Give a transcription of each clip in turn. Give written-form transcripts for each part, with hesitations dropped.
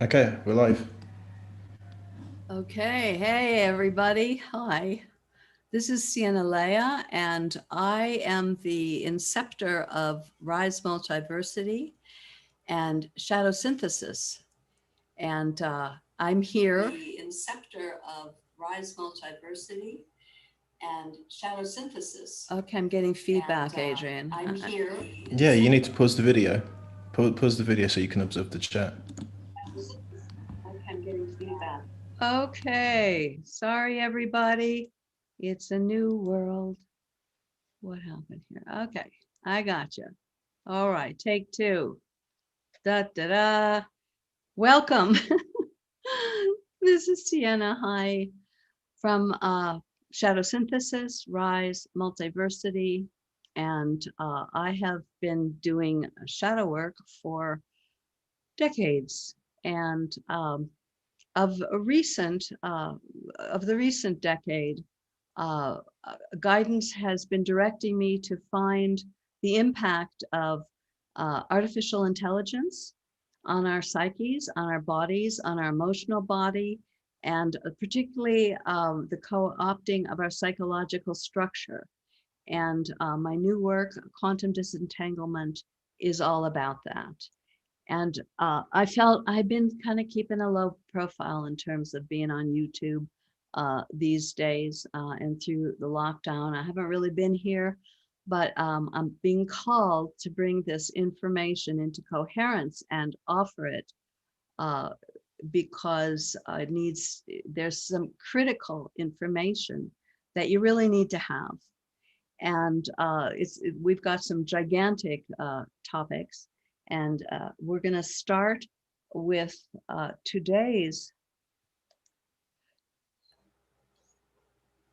Okay, we're live. Okay, hey everybody. Hi. This is Sienna and I am the inceptor of Rise Multiversity and Shadow Synthesis. And I'm here. The inceptor of Rise Multiversity and Shadow Synthesis. Okay, I'm getting feedback, Adrian. I'm here. Yeah, you need to pause the video. Pause the video so you can observe the chat. Okay, I'm getting feedback. Okay, sorry everybody. It's a new world. What happened here? Okay, I got you. All right, take two. Da da da. Welcome. This is Sienna. Hi from Shadow Synthesis, Rise, Multiversity, and I have been doing shadow work for decades. And of a recent, of the recent decade, guidance has been directing me to find the impact of artificial intelligence on our psyches, on our bodies, on our emotional body, and particularly the co-opting of our psychological structure. And my new work, Quantum Disentanglement, is all about that. And I felt I've been kind of keeping a low profile in terms of being on YouTube these days and through the lockdown. I haven't really been here, but I'm being called to bring this information into coherence and offer it uh, because there's some critical information that you really need to have. And we've got some gigantic topics, and we're going to start with today's.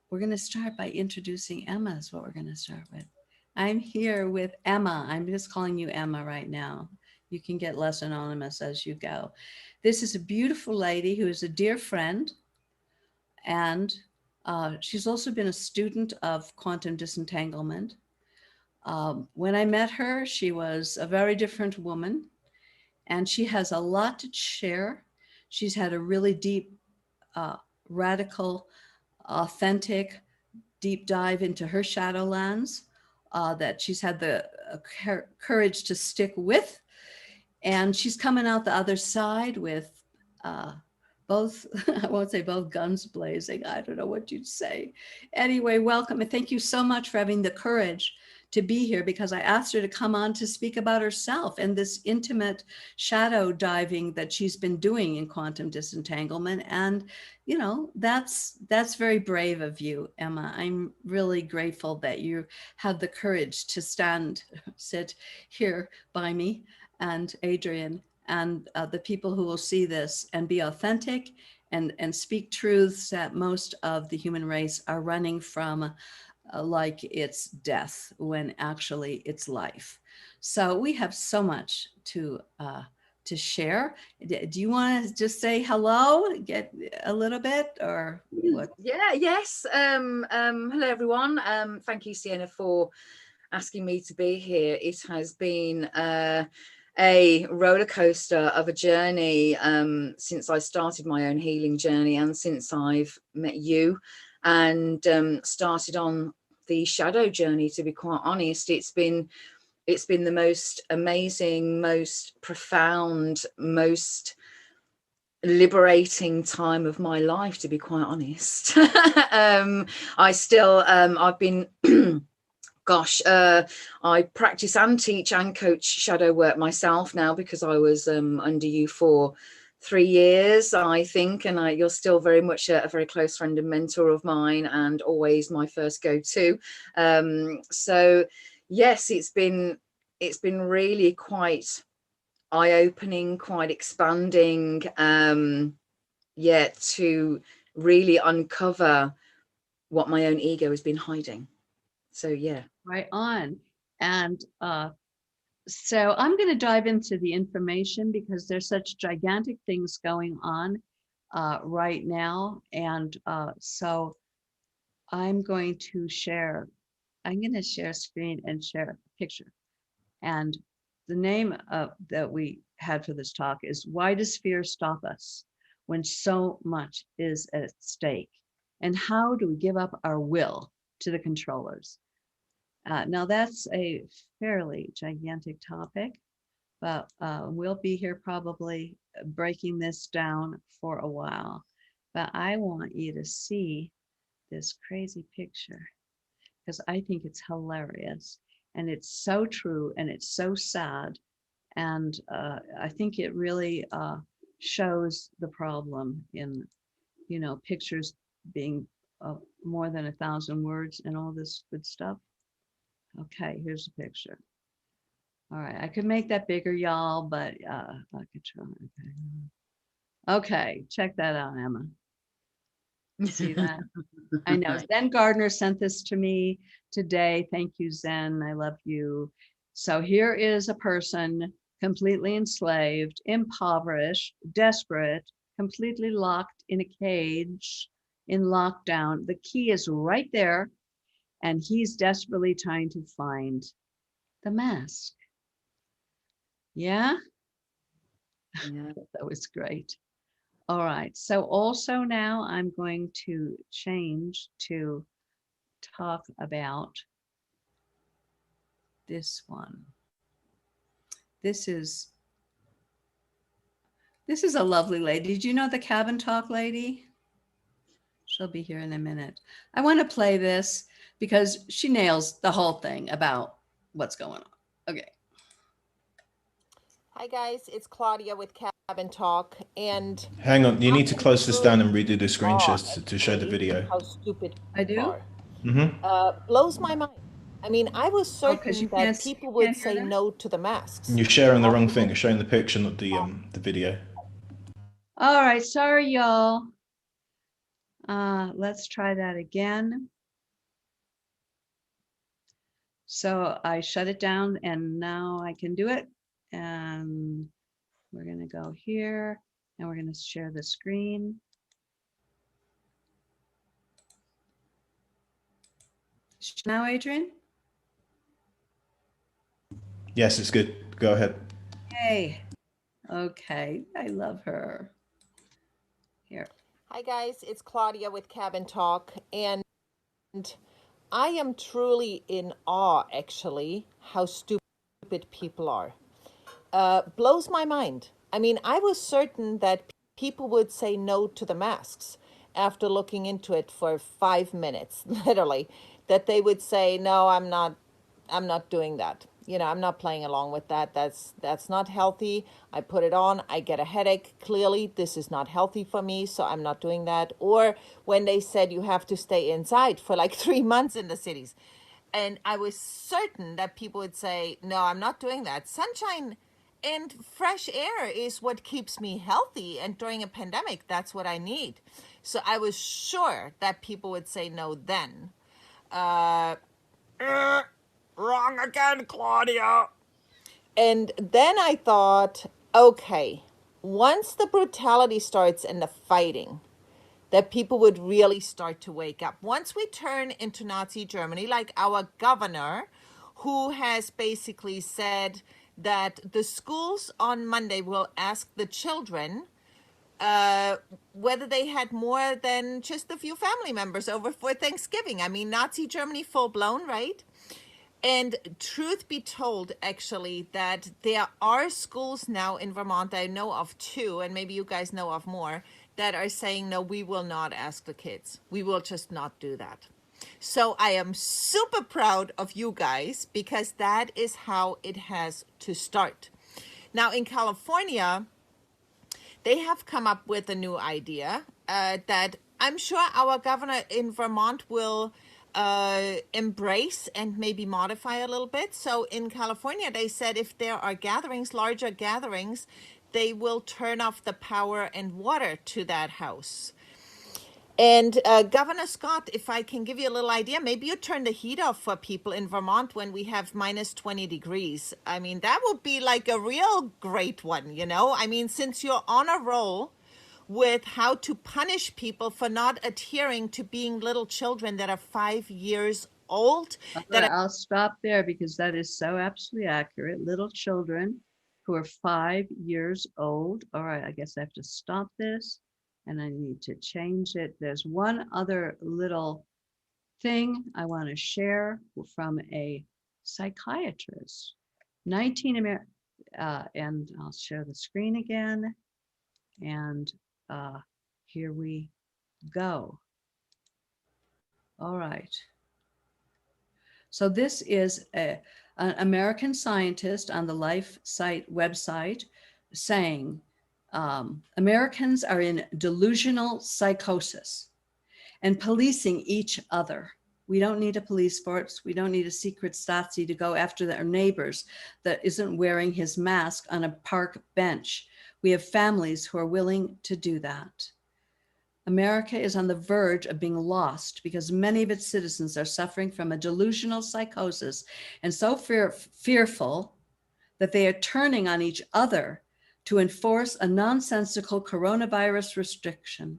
We're going to start by introducing Emma. Is what we're going to start with. I'm here with Emma. I'm just calling you Emma right now. You can get less anonymous as you go. This is a beautiful lady who is a dear friend, and she's also been a student of quantum disentanglement. When I met her, she was a very different woman, and she has a lot to share. She's had a really deep, uh, radical, authentic, deep dive into her shadowlands that she's had the courage to stick with. And she's coming out the other side with uh, both, I won't say both guns blazing. I don't know what you'd say. Anyway, welcome. And thank you so much for having the courage to be here, because I asked her to come on to speak about herself and this intimate shadow diving that she's been doing in quantum disentanglement. And that's very brave of you, Emma. I'm really grateful that you had the courage to sit here by me and Adrian and the people who will see this and be authentic and speak truths that most of the human race are running from, like it's death when actually it's life. So we have so much to share. Do you want to just say hello, get a little bit, or what? Yeah, yes. Hello everyone. Thank you, Sienna, for asking me to be here. It has been a roller coaster of a journey since I started my own healing journey and since I've met you and started on the shadow journey. To be quite honest, it's been the most amazing, most profound, most liberating time of my life, to be quite honest. I've been gosh, I practice and teach and coach shadow work myself now, because I was under you for 3 years, I think, and you're still very much a very close friend and mentor of mine, and always my first go-to. So yes, it's been really quite eye-opening, quite expanding, to really uncover what my own ego has been hiding. So yeah. Right on. And so I'm going to dive into the information because there's such gigantic things going on right now. And so I'm going to share, I'm going to share screen and share a picture. And the name that we had for this talk is Why Does Fear Stop Us When So Much is at Stake? And how do we give up our will to the controllers? Now that's a fairly gigantic topic, but we'll be here probably breaking this down for a while. But I want you to see this crazy picture because I think it's hilarious and it's so true and it's so sad. And I think it really shows the problem in, you know, pictures being more than 1,000 words and all this good stuff. Okay, here's a picture. All right, I could make that bigger, y'all, but I could try. Okay, check that out, Emma. See that? I know. Zen Gardner sent this to me today. Thank you, Zen. I love you. So here is a person completely enslaved, impoverished, desperate, completely locked in a cage, in lockdown. The key is right there, and he's desperately trying to find the mask. Yeah? Yeah. That was great. All right. So also now I'm going to change to talk about this one. This is a lovely lady. Did you know the Cabin Talk lady? She'll be here in a minute. I want to play this because she nails the whole thing about what's going on. Okay. Hi guys, it's Claudia with Cabin Talk, and Hang on, you need to close this down and redo the screen awe, shares to show the actually, video. how stupid I people do? are. Blows my mind. I mean, I was Oh, because certain you that can't, people you would can't hear say that? no to the masks. You're sharing the wrong thing. You're showing the picture, not the video. All right. Sorry, y'all. Let's try that again. So I shut it down and now I can do it. And we're going to go here and we're going to share the screen. Now, Adrian? Yes, it's good. Go ahead. Hey. Okay. I love her. Here. Hi guys, it's Claudia with Cabin Talk, and I am truly in awe, actually, how stupid people are. Blows my mind. I mean, I was certain that people would say no to the masks after looking into it for 5 minutes, literally, that they would say, no, I'm not doing that. You know, I'm not playing along with that. That's not healthy. I put it on, I get a headache. Clearly, this is not healthy for me, so I'm not doing that. Or when they said you have to stay inside for like 3 months in the cities. And I was certain that people would say, no, I'm not doing that. Sunshine and fresh air is what keeps me healthy. And during a pandemic, that's what I need. So I was sure that people would say no then. Wrong again, Claudia. And then I thought, okay, once the brutality starts and the fighting, that people would really start to wake up. Once we turn into Nazi Germany, like our governor, who has basically said that the schools on Monday will ask the children whether they had more than just a few family members over for Thanksgiving. I mean, Nazi Germany full blown, right? And truth be told, actually, that there are schools now in Vermont, I know of 2, and maybe you guys know of more, that are saying, no, we will not ask the kids. We will just not do that. So I am super proud of you guys because that is how it has to start. Now in California, they have come up with a new idea that I'm sure our governor in Vermont will embrace and maybe modify a little bit. So in California, they said if there are gatherings, larger gatherings, they will turn off the power and water to that house. And Governor Scott, if I can give you a little idea, maybe you turn the heat off for people in Vermont when we have minus 20 degrees. I mean, that would be like a real great one, you know? I mean, since you're on a roll with how to punish people for not adhering to being little children that are 5 years old All that right, I'll stop there because that is so absolutely accurate. Little children who are 5 years old. All right, I guess I have to stop this and I need to change it. There's one other little thing I want to share from a psychiatrist. 19 and I'll share the screen again. And here we go. All right. So this is an American scientist on the Life Site website saying Americans are in delusional psychosis and policing each other. We don't need a police force. We don't need a secret Stasi to go after their neighbors that isn't wearing his mask on a park bench. We have families who are willing to do that. America is on the verge of being lost because many of its citizens are suffering from a delusional psychosis and so fearful that they are turning on each other to enforce a nonsensical coronavirus restriction.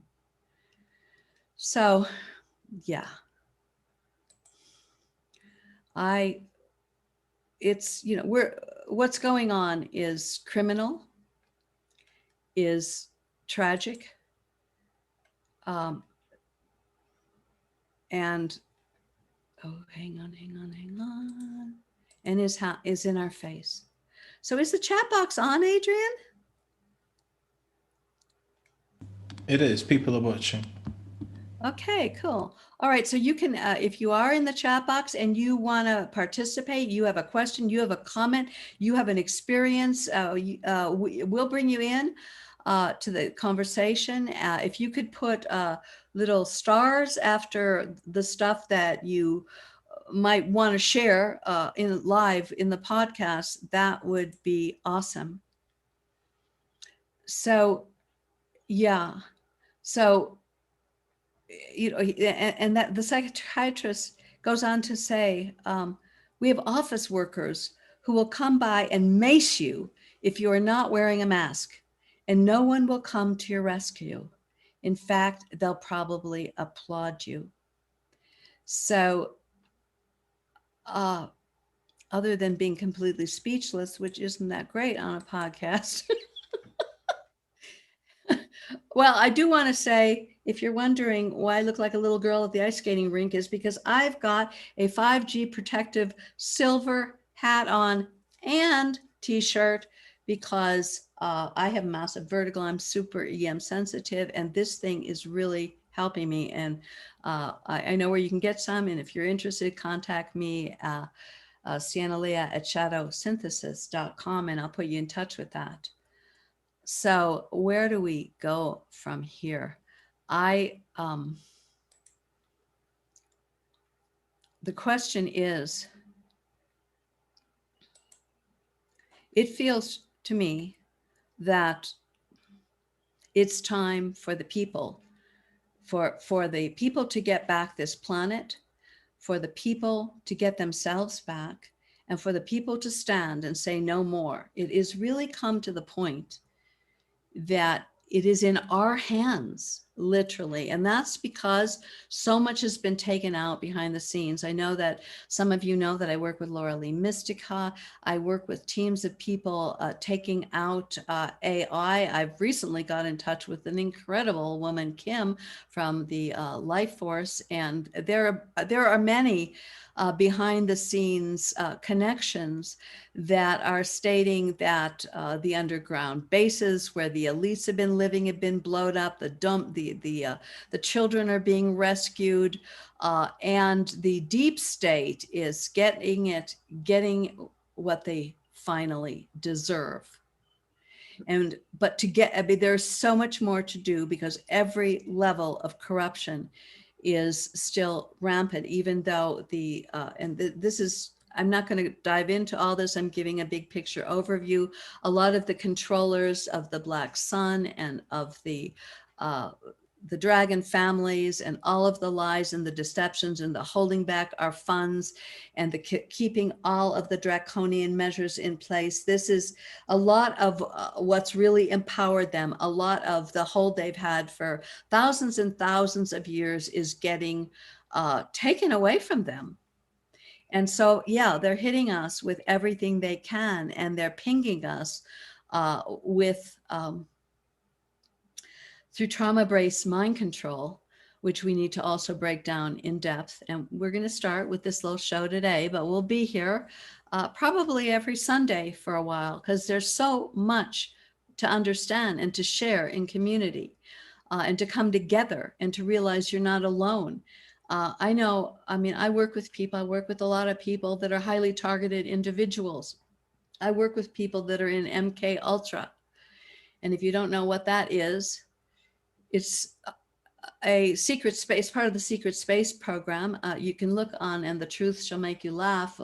So, yeah. What's going on is criminal, is tragic, and hang on, and is in our face. So is the chat box on, Adrian? It is. People are watching. Okay, cool. All right, so you can, if you are in the chat box and you want to participate, you have a question, you have a comment, you have an experience, we'll bring you in to the conversation. If you could put little stars after the stuff that you might want to share in live in the podcast, that would be awesome. So, yeah. So, and that the psychiatrist goes on to say, we have office workers who will come by and mace you if you are not wearing a mask, and no one will come to your rescue. In fact, they'll probably applaud you. So, other than being completely speechless, which isn't that great on a podcast. Well, I do want to say, if you're wondering why I look like a little girl at the ice skating rink, is because I've got a 5G protective silver hat on and t-shirt because I have massive vertigo. I'm super EM sensitive, and this thing is really helping me. And I know where you can get some. And if you're interested, contact me, Sienna Leah at shadowsynthesis.com, and I'll put you in touch with that. So where do we go from here? The question is, it feels to me that it's time for the people, for the people to get back this planet, for the people to get themselves back, and for the people to stand and say no more. It is really come to the point that it is in our hands, literally. And that's because so much has been taken out behind the scenes. I know that some of you know that I work with Laura Lee Mystica. I work with teams of people taking out AI. I've recently got in touch with an incredible woman, Kim, from the Life Force. And there are many behind the scenes connections that are stating that the underground bases where the elites have been living have been blown up, the children are being rescued, and the deep state is getting what they finally deserve. But there's so much more to do because every level of corruption is still rampant, even though this is, I'm not going to dive into all this. I'm giving a big picture overview. A lot of the controllers of the Black Sun and of the dragon families and all of the lies and the deceptions and the holding back our funds and the keeping all of the draconian measures in place. This is a lot of what's really empowered them. A lot of the hold they've had for thousands and thousands of years is getting taken away from them. And so, yeah, they're hitting us with everything they can, and they're pinging us with through trauma-based mind control, which we need to also break down in depth. And we're going to start with this little show today, but we'll be here probably every Sunday for a while, because there's so much to understand and to share in community, and to come together and to realize you're not alone. I know, I mean, I work with people, I work with a lot of people that are highly targeted individuals. I work with people that are in MK Ultra. And if you don't know what that is, it's a secret space, part of the secret space program. You can look on And the Truth Shall Make You Laugh,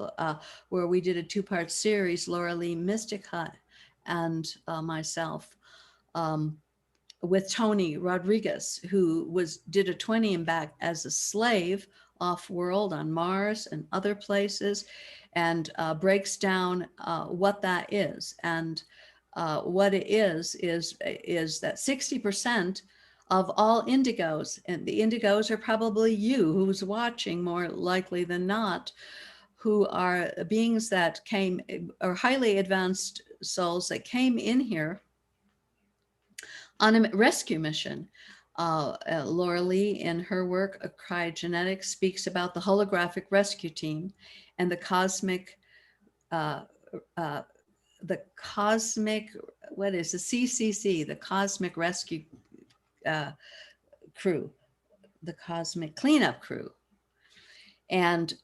where we did a 2-part series, Laura Lee Mystica and myself, with Tony Rodrigues, who did a 20 and back as a slave off world on Mars and other places, and breaks down what that is. And what it is that 60% of all indigos, and the indigos are probably you who's watching more likely than not, who are beings that came, or highly advanced souls that came in here on a rescue mission. Laura Lee, in her work, Cryogenetics, speaks about the holographic rescue team and the cosmic, what is the CCC, the Cosmic Rescue Crew, the Cosmic Cleanup Crew. And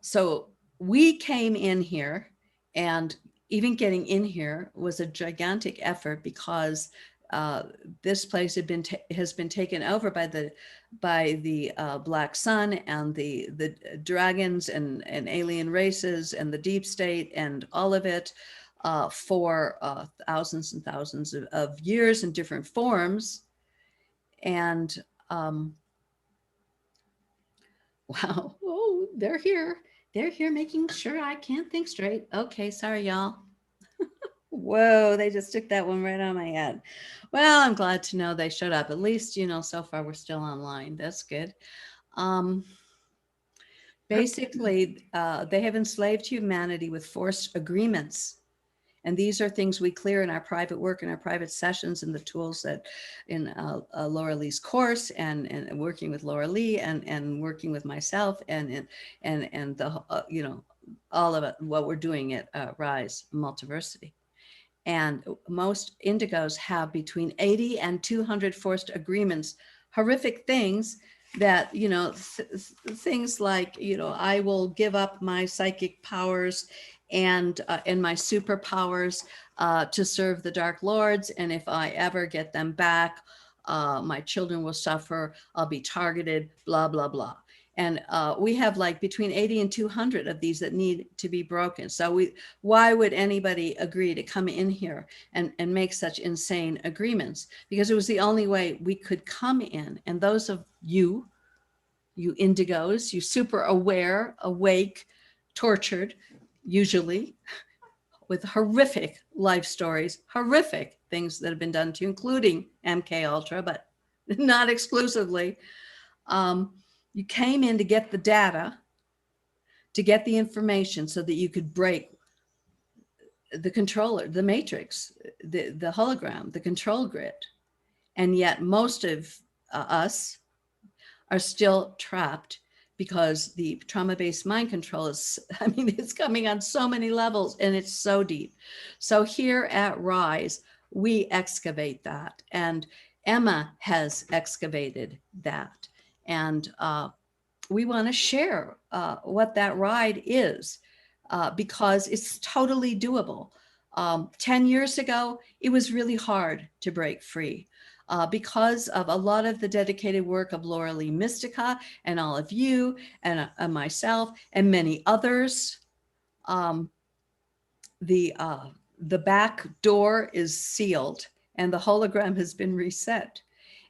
so we came in here, and even getting in here was a gigantic effort, because this place has been taken over by the Black Sun and the dragons and alien races and the deep state and all of it, for thousands and thousands of years in different forms. And wow, oh, they're here making sure I can't think straight. Okay, sorry y'all. Whoa, they just took that one right on my head. Well, I'm glad to know they showed up. At least, so far we're still online. That's good. Basically, they have enslaved humanity with forced agreements. And these are things we clear in our private work, in our private sessions, and the tools that in Laura Lee's course, and working with Laura Lee, and working with myself, and the all of it, what we're doing at Rise Multiversity. And most indigos have between 80 and 200 forced agreements, horrific things that, things like, I will give up my psychic powers and my superpowers to serve the Dark Lords. And if I ever get them back, my children will suffer, I'll be targeted, blah, blah, blah. And we have like between 80 and 200 of these that need to be broken. So why would anybody agree to come in here and make such insane agreements? Because it was the only way we could come in. And those of you indigos, you super aware, awake, tortured, usually with horrific life stories, horrific things that have been done to you, including MK Ultra, but not exclusively. You came in to get the data, to get the information so that you could break the controller, the matrix, the hologram, the control grid. And yet most of us are still trapped, because the trauma-based mind control is, it's coming on so many levels, and it's so deep. So here at Rise, we excavate that. And Emma has excavated that. And we want to share what that ride is, because it's totally doable. 10 years ago, it was really hard to break free. Because of a lot of the dedicated work of Laura Lee Mystica and all of you and myself and many others. The back door is sealed and the hologram has been reset.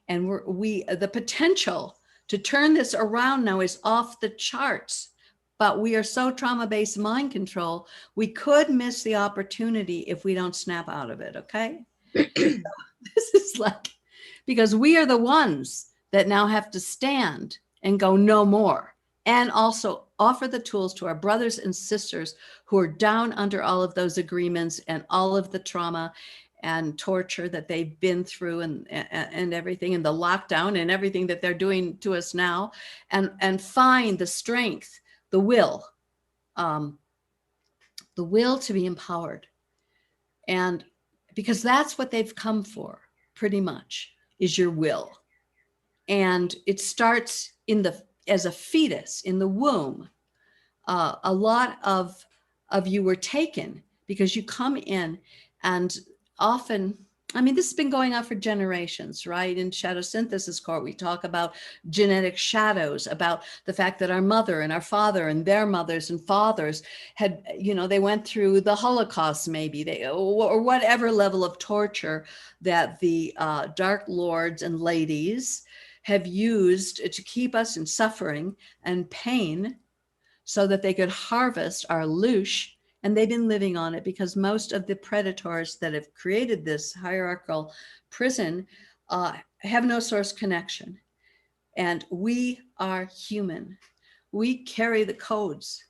And the potential to turn this around now is off the charts. But we are so trauma-based mind control, we could miss the opportunity if we don't snap out of it, okay? This is like, because we are the ones that now have to stand and go no more. and also offer the tools to our brothers and sisters who are down under all of those agreements and all of the trauma and torture that they've been through, and everything, and the lockdown and everything that they're doing to us now, and find the strength, the will, to be empowered. And because that's what they've come for, pretty much, is your will. And it starts as a fetus in the womb. A lot of you were taken because you come in, and often, I mean, this has been going on for generations, right? In Shadow Synthesis Court, we talk about genetic shadows, about the fact that our mother and our father and their mothers and fathers had, they went through the Holocaust, maybe, or whatever level of torture that the Dark Lords and ladies have used to keep us in suffering and pain, so that they could harvest our loosh. And they've been living on it, because most of the predators that have created this hierarchical prison have no source connection. And we are human. We carry the codes.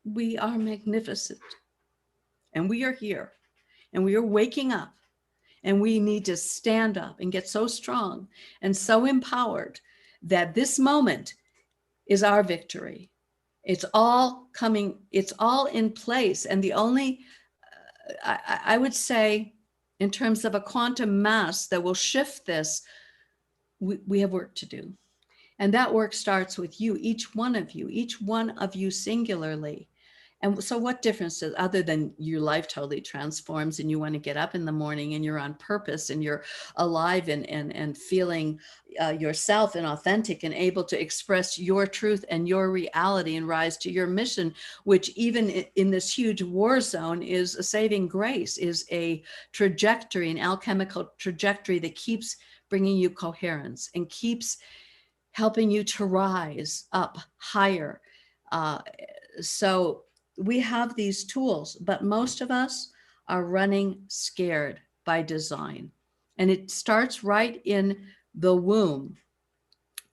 We are magnificent. And we are here. And we are waking up. And we need to stand up and get so strong and so empowered that this moment is our victory. It's all coming, it's all in place. And the only, I would say, in terms of a quantum mass that will shift this, we have work to do. And that work starts with you, each one of you singularly. And so what difference does, other than your life totally transforms and you want to get up in the morning and you're on purpose and you're alive and feeling yourself and authentic and able to express your truth and your reality and rise to your mission, which even in this huge war zone is a saving grace, is a trajectory, an alchemical trajectory that keeps bringing you coherence and keeps helping you to rise up higher. So we have these tools, but most of us are running scared by design. And it starts right in the womb.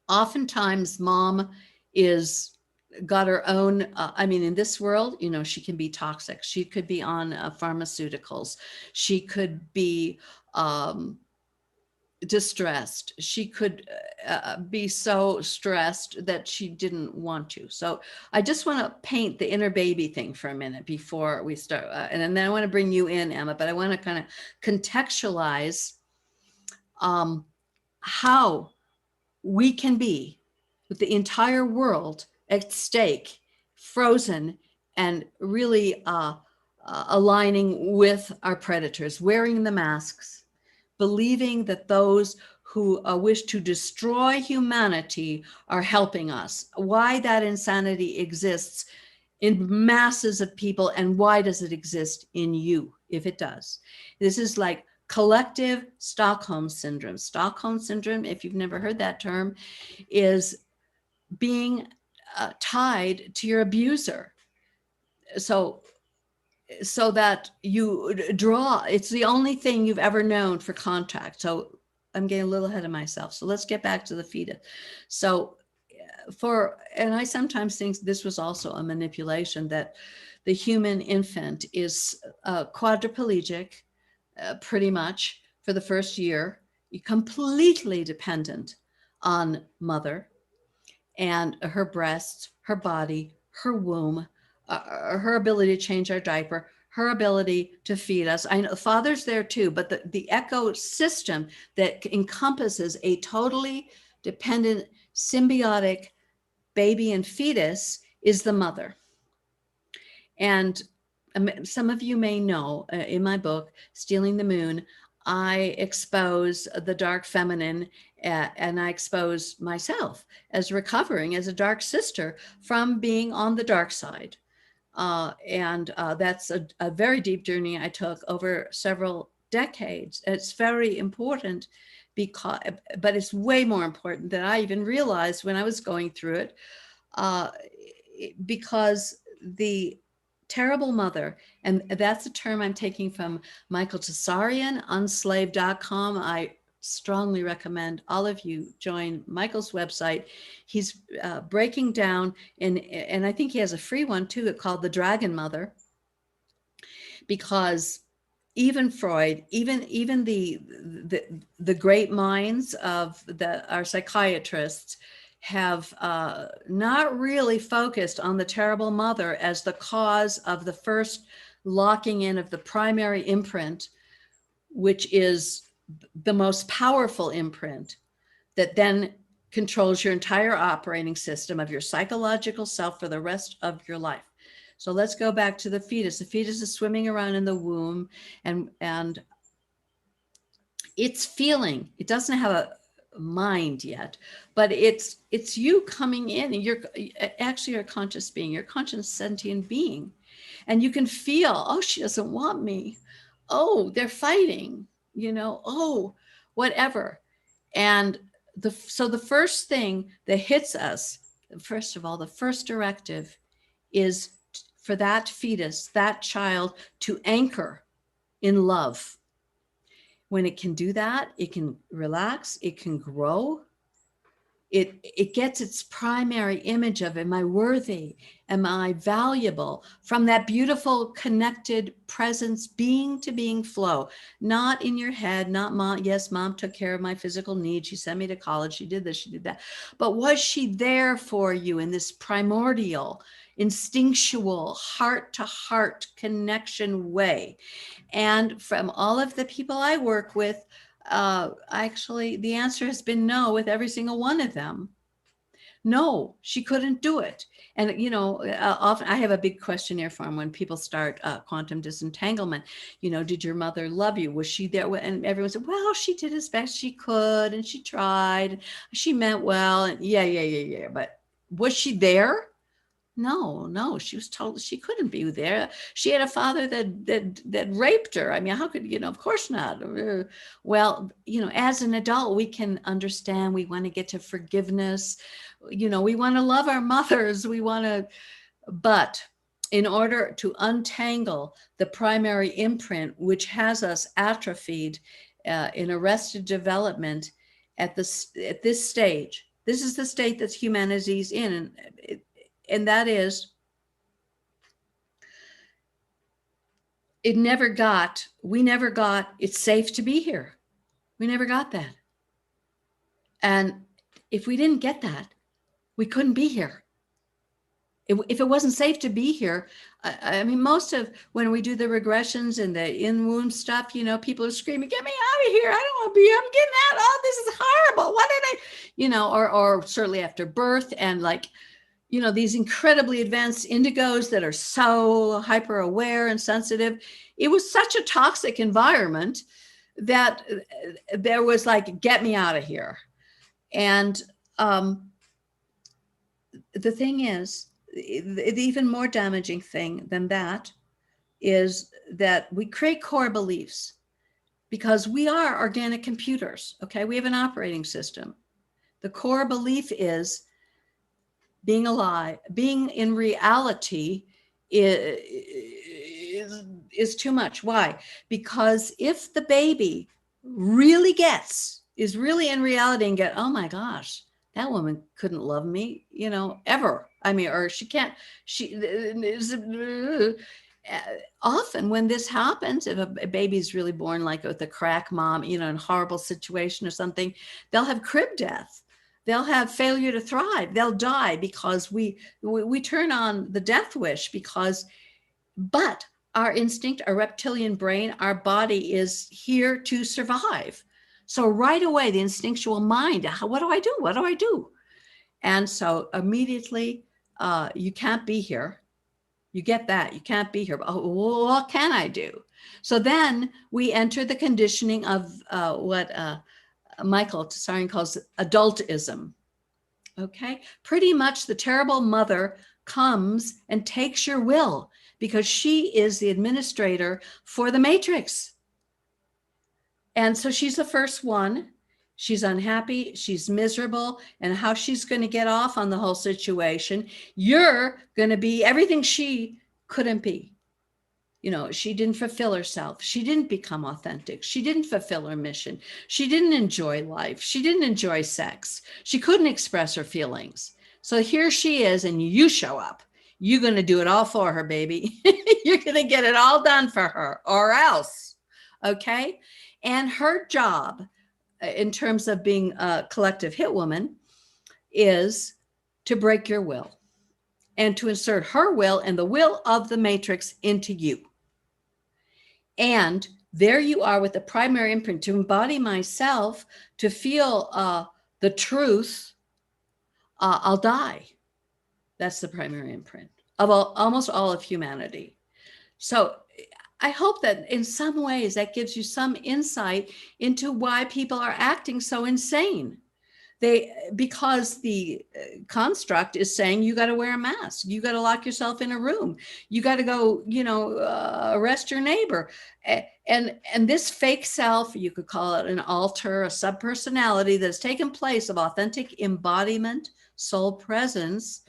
Oftentimes, mom is got her own, in this world, she can be toxic. She could be on pharmaceuticals. She could be distressed. She could be so stressed that she didn't want to. So I just want to paint the inner baby thing for a minute before we start. And then I want to bring you in, Emma, but I want to kind of contextualize how we can be with the entire world at stake, frozen, and really aligning with our predators, wearing the masks, believing that those who wish to destroy humanity are helping us. Why that insanity exists in masses of people, and why does it exist in you, if it does? This is like collective Stockholm Syndrome. Stockholm Syndrome, if you've never heard that term, is being tied to your abuser. So that you draw, it's the only thing you've ever known for contact. So I'm getting a little ahead of myself. So let's get back to the fetus. So and I sometimes think this was also a manipulation, that the human infant is quadriplegic, pretty much for the first year, completely dependent on mother and her breasts, her body, her womb, her ability to change our diaper, her ability to feed us. I know father's there too, but the ecosystem that encompasses a totally dependent, symbiotic baby and fetus is the mother. And some of you may know, in my book, Stealing the Moon, I expose the dark feminine, and I expose myself as recovering as a dark sister from being on the dark side. And that's a very deep journey I took over several decades. It's very important, but it's way more important than I even realized when I was going through it, because the terrible mother, and that's a term I'm taking from Michael Tsarian, unslaved.com. I strongly recommend all of you join Michael's website. He's breaking down, and I think he has a free one too, called The Dragon Mother, because even Freud, even the great minds of our psychiatrists have not really focused on the terrible mother as the cause of the first locking in of the primary imprint, which is the most powerful imprint that then controls your entire operating system of your psychological self for the rest of your life. So let's go back to the fetus. The fetus is swimming around in the womb, and it's feeling. It doesn't have a mind yet, but it's you coming in, and you're actually a conscious being. You're a conscious sentient being, and you can feel, oh, she doesn't want me. Oh, they're fighting. Oh, whatever. And so the first thing that hits us, first of all, the first directive is for that fetus, that child, to anchor in love. When it can do that, it can relax, it can grow. It gets its primary image of, am I worthy? Am I valuable? From that beautiful connected presence, being to being flow, not in your head, not mom. Yes, mom took care of my physical needs. She sent me to college. She did this, she did that. But was she there for you in this primordial, instinctual, heart to heart connection way? And from all of the people I work with, actually, the answer has been no with every single one of them. No, she couldn't do it. And, often I have a big questionnaire for them when people start quantum disentanglement. Did your mother love you? Was she there? And everyone said, well, she did as best she could, and she tried. She meant well. And yeah. But was she there? No, she was told she couldn't be there. She had a father that raped her. I mean, how could, of course not. Well, as an adult, we can understand. We want to get to forgiveness. We want to love our mothers. But in order to untangle the primary imprint, which has us atrophied in arrested development at this stage, this is the state that humanity's in. And that is, we never got, it's safe to be here. We never got that. And if we didn't get that, we couldn't be here. If it wasn't safe to be here, I mean, most of when we do the regressions and the in-womb stuff, people are screaming, get me out of here. I don't want to be here. I'm getting out. Oh, this is horrible. What did I, or certainly after birth, and these incredibly advanced indigos that are so hyper aware and sensitive. It was such a toxic environment that there was like, get me out of here. And the thing is, the even more damaging thing than that is that we create core beliefs because we are organic computers. Okay. We have an operating system. The core belief is, being alive, being in reality is too much. Why? Because if the baby really is really in reality and oh my gosh, that woman couldn't love me, ever. I mean, or she can't, often when this happens, if a baby's really born like with a crack mom, in a horrible situation or something, they'll have crib death. They'll have failure to thrive. They'll die because we turn on the death wish but our instinct, our reptilian brain, our body is here to survive. So right away, the instinctual mind, what do I do? What do I do? And so immediately, you can't be here. You get that. You can't be here. Oh, well, what can I do? So then we enter the conditioning of what Michael Tessarian calls adultism. Okay, pretty much the terrible mother comes and takes your will because she is the administrator for the matrix. And so she's the first one. She's unhappy, she's miserable, and how she's going to get off on the whole situation. You're going to be everything she couldn't be. You know, she didn't fulfill herself. She didn't become authentic. She didn't fulfill her mission. She didn't enjoy life. She didn't enjoy sex. She couldn't express her feelings. So here she is, and you show up. You're going to do it all for her, baby. You're going to get it all done for her, or else. Okay. And her job, in terms of being a collective hit woman, is to break your will and to insert her will and the will of the matrix into you. And there you are with the primary imprint, to embody myself, to feel the truth. I'll die. That's the primary imprint of almost all of humanity. So I hope that in some ways that gives you some insight into why people are acting so insane. Because the construct is saying you got to wear a mask, you got to lock yourself in a room, you got to go, arrest your neighbor, and this fake self, you could call it an alter, a subpersonality that's taken place of authentic embodiment, soul presence,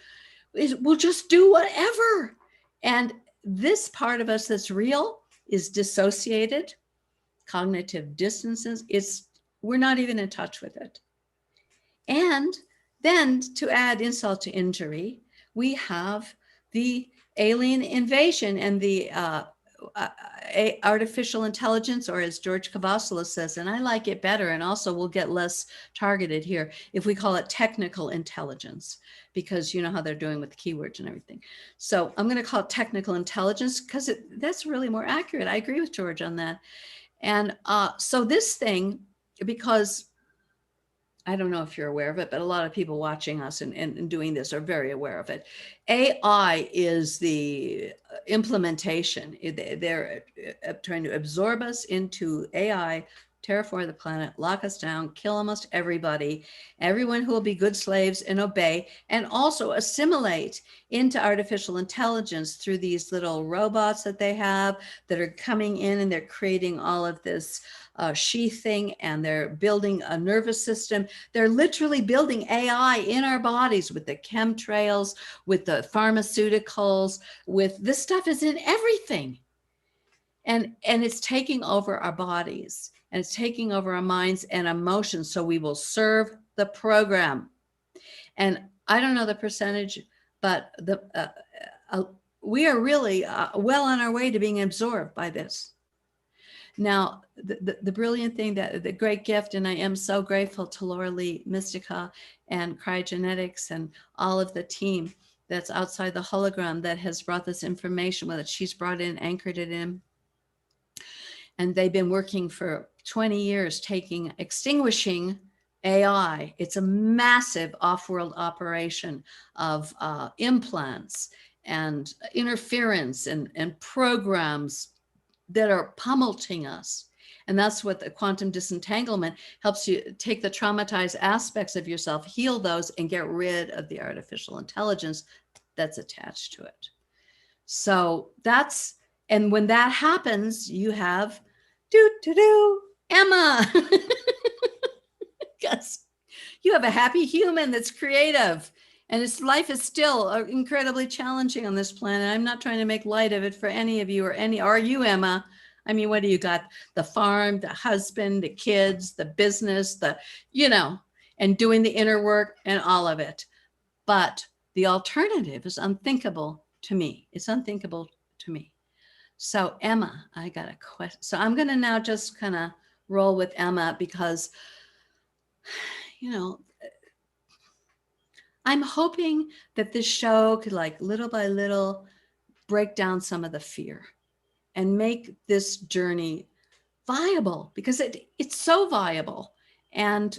will just do whatever. And this part of us that's real is dissociated, cognitive distances. We're not even in touch with it. And then to add insult to injury, we have the alien invasion and the artificial intelligence, or as George Cavassalas says, and I like it better, and also we'll get less targeted here if we call it technical intelligence, because you know how they're doing with the keywords and everything. So I'm going to call it technical intelligence because that's really more accurate. I agree with George on that. And so this thing, because I don't know if you're aware of it, but a lot of people watching us and doing this are very aware of it. AI is the implementation. They're trying to absorb us into AI, terraform the planet, lock us down, kill almost everybody, everyone who will be good slaves and obey, and also assimilate into artificial intelligence through these little robots that they have that are coming in, and they're creating all of this sheathing, and they're building a nervous system. They're literally building AI in our bodies with the chemtrails, with the pharmaceuticals, with this stuff is in everything. And it's taking over our bodies, and it's taking over our minds and emotions. So we will serve the program. And I don't know the percentage, but we are really well on our way to being absorbed by this. Now, the brilliant thing, that the great gift, and I am so grateful to Laura Lee Mystica and Cryogenetics and all of the team that's outside the hologram that has brought this information with it. She's brought in, anchored it in. And they've been working for 20 years, extinguishing AI. It's a massive off-world operation of implants and interference and programs that are pummeling us. And that's what the quantum disentanglement helps you take the traumatized aspects of yourself, heal those, and get rid of the artificial intelligence that's attached to it. So and when that happens, you have Emma. Yes. You have a happy human that's creative. And its life is still incredibly challenging on this planet. I'm not trying to make light of it for any of you, are you, Emma? I mean, what do you got? The farm, the husband, the kids, the business, and doing the inner work and all of it. But the alternative is unthinkable to me. It's unthinkable to me. So Emma, I got a question. So I'm going to now just kind of roll with Emma because, I'm hoping that this show could, like, little by little break down some of the fear and make this journey viable, because it's so viable. And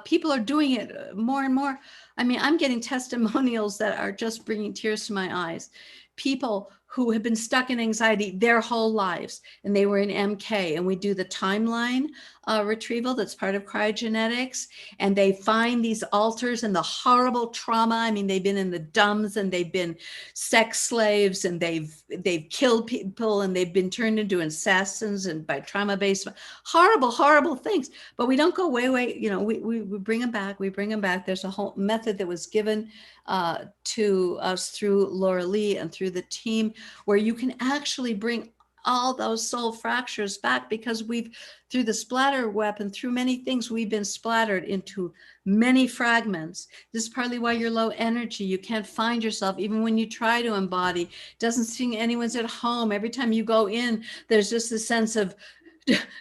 people are doing it more and more. I mean, I'm getting testimonials that are just bringing tears to my eyes. People who have been stuck in anxiety their whole lives, and they were in MK, and we do the timeline retrieval that's part of cryogenetics, and they find these alters and the horrible trauma. I mean, they've been in the dumps, and they've been sex slaves, and they've killed people, and they've been turned into assassins and by trauma-based horrible things. But we don't go way, we bring them back. We bring them back. There's a whole method that was given to us through Laura Lee and through the team, where you can actually bring all those soul fractures back, because we've, through the splatter weapon, through many things, we've been splattered into many fragments. This is partly why you're low energy. You can't find yourself, even when you try to embody. Doesn't seem anyone's at home. Every time you go in, there's just a sense of,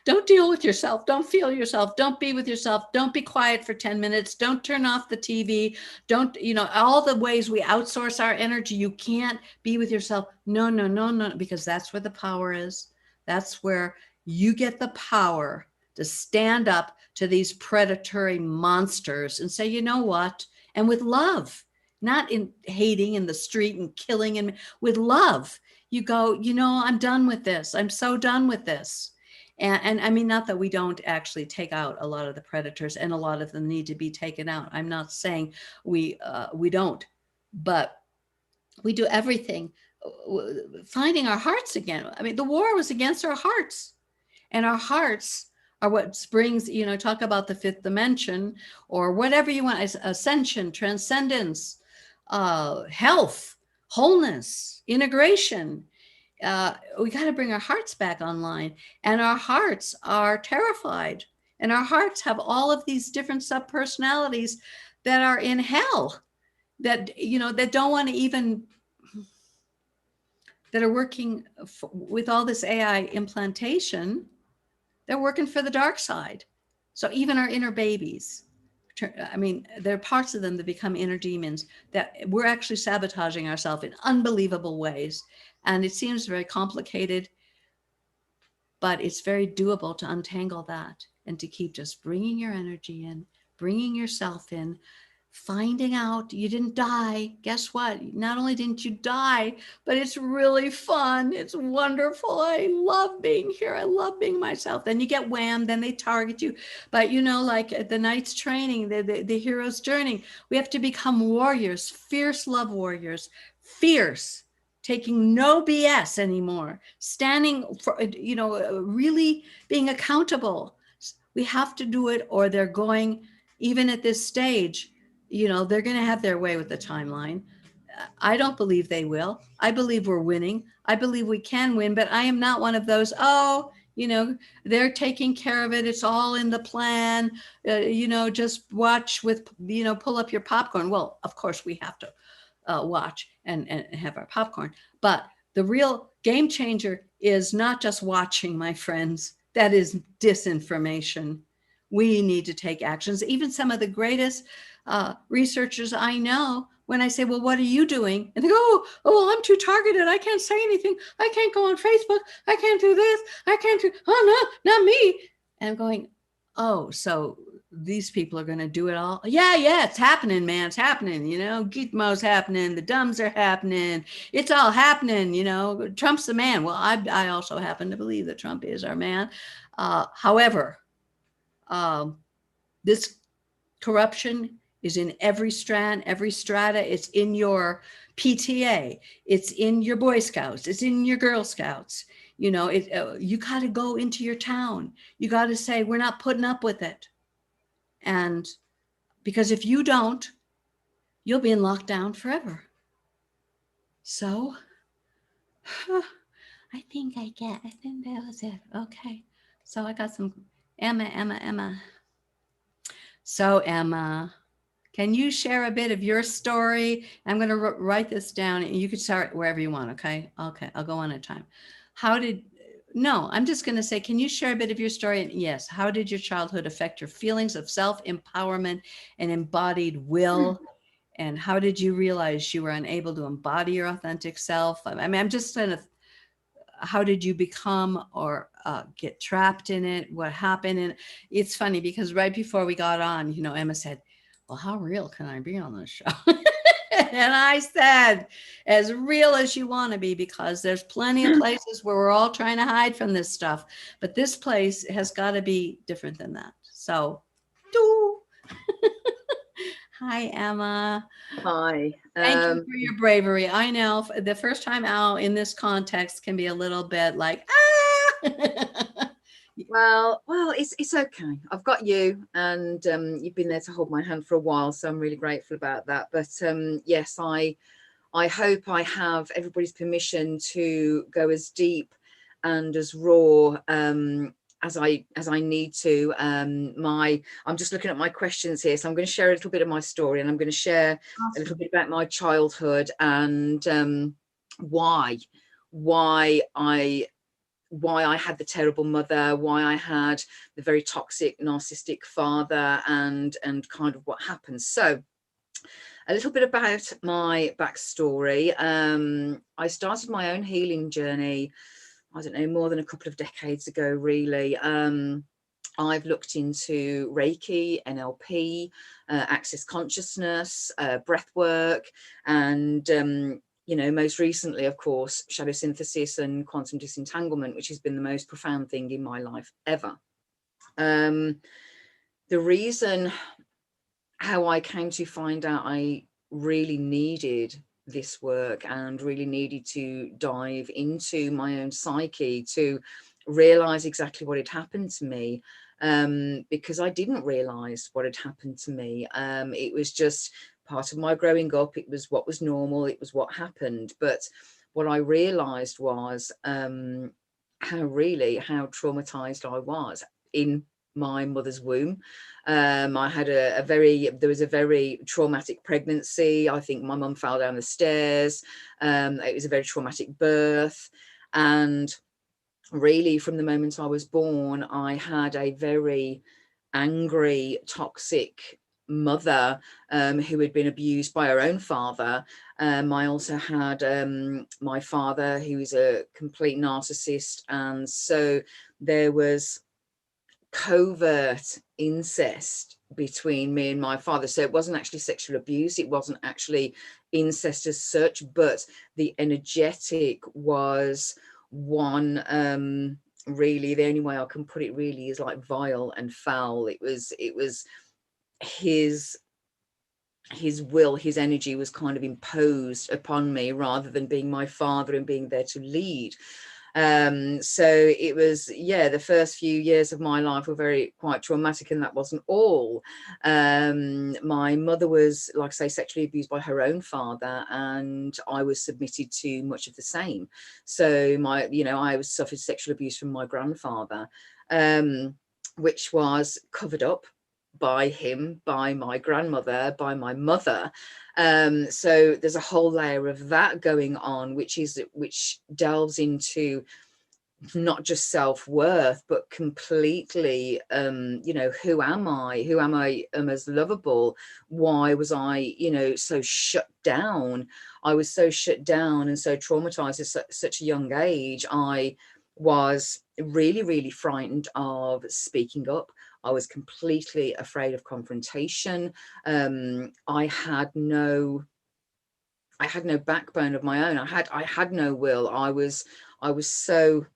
don't deal with yourself. Don't feel yourself. Don't be with yourself. Don't be quiet for 10 minutes. Don't turn off the TV. Don't, all the ways we outsource our energy. You can't be with yourself. No, no, no, no, because that's where the power is. That's where you get the power to stand up to these predatory monsters and say, you know what? And with love, not in hating in the street and killing, and with love, you go, I'm done with this. I'm so done with this. And I mean, not that we don't actually take out a lot of the predators, and a lot of them need to be taken out. I'm not saying we don't, but we do everything, finding our hearts again. I mean, the war was against our hearts, and our hearts are what brings, talk about the fifth dimension or whatever you want, ascension, transcendence, health, wholeness, integration. We got to bring our hearts back online, and our hearts are terrified, and our hearts have all of these different subpersonalities that are in hell, that that don't want to even, that are working with all this AI implantation. They're working for the dark side. So even our inner babies, I mean, there are parts of them that become inner demons, that we're actually sabotaging ourselves in unbelievable ways. And it seems very complicated, but it's very doable to untangle that and to keep just bringing your energy in, bringing yourself in, finding out you didn't die. Guess what? Not only didn't you die, but it's really fun. It's wonderful. I love being here. I love being myself. Then you get whammed, then they target you. But like at the knight's training, the hero's journey, we have to become warriors, fierce love warriors, fierce, taking no BS anymore, standing for, really being accountable. We have to do it, or they're going, even at this stage, they're going to have their way with the timeline. I don't believe they will. I believe we're winning. I believe we can win, but I am not one of those, they're taking care of it. It's all in the plan. Just watch with, pull up your popcorn. Well, of course we have to watch and have our popcorn. But the real game changer is not just watching, my friends. That is disinformation. We need to take actions. Even some of the greatest researchers I know, when I say, well, what are you doing? And they go, oh, well, I'm too targeted. I can't say anything. I can't go on Facebook. I can't do this. I can't do, oh, no, not me. And I'm going, oh, so these people are going to do it all. Yeah, it's happening, man. It's happening. Gitmo's happening. The dumbs are happening. It's all happening. Trump's the man. Well, I also happen to believe that Trump is our man. However, this corruption is in every strand, every strata. It's in your PTA. It's in your Boy Scouts. It's in your Girl Scouts. You got to go into your town. You got to say, we're not putting up with it. And because if you don't, you'll be in lockdown forever. So I think that was it. Okay. So I got some Emma. So Emma, can you share a bit of your story? I'm going to write this down, and you can start wherever you want. Okay. I'll go one at a time. I'm just going to say, can you share a bit of your story? And yes, how did your childhood affect your feelings of self-empowerment and embodied will? And how did you realize you were unable to embody your authentic self? I mean, I'm just kind of, how did you become or get trapped in it? What happened? And it's funny because right before we got on, Emma said, well, how real can I be on this show? And I said, as real as you want to be, because there's plenty of places where we're all trying to hide from this stuff. But this place has got to be different than that. So, hi, Emma. Hi. Thank you for your bravery. I know the first time out in this context can be a little bit like, Well, it's okay. I've got you, and you've been there to hold my hand for a while, so I'm really grateful about that. But yes, I hope I have everybody's permission to go as deep and as raw as I need to. I'm just looking at my questions here, so I'm going to share a little bit of my story, and I'm going to share a little bit about my childhood and why I had the terrible mother, why I had the very toxic, narcissistic father, and kind of what happened. So a little bit about my backstory. I started my own healing journey, I don't know, more than a couple of decades ago, really. I've looked into Reiki, NLP, access consciousness, breath work, and you know, most recently, of course, shadow synthesis and quantum disentanglement, which has been the most profound thing in my life ever. The reason how I came to find out I really needed this work and really needed to dive into my own psyche to realize exactly what had happened to me, because I didn't realize what had happened to me. It was just part of my growing up. It was what was normal. It was what happened. But what I realized was how traumatized I was in my mother's womb. I had there was a very traumatic pregnancy. I think my mum fell down the stairs. It was a very traumatic birth. And really, from the moment I was born, I had a very angry, toxic mother who had been abused by her own father. I also had my father, who was a complete narcissist. And so there was covert incest between me and my father. So it wasn't actually sexual abuse, it wasn't actually incest as such, but the energetic was one, really the only way I can put it really is like vile and foul. It was his will, his energy was kind of imposed upon me rather than being my father and being there to lead. So it was, yeah, the first few years of my life were quite traumatic, and that wasn't all. My mother was, like I say, sexually abused by her own father, and I was submitted to much of the same. So I suffered sexual abuse from my grandfather, which was covered up by him, by my grandmother, by my mother. So there's a whole layer of that going on, which delves into not just self-worth, but completely, who am I as lovable? Why was I, so shut down? I was so shut down and so traumatized at such a young age. I was really, really frightened of speaking up. I was completely afraid of confrontation. I had no backbone of my own. I had no will. I was so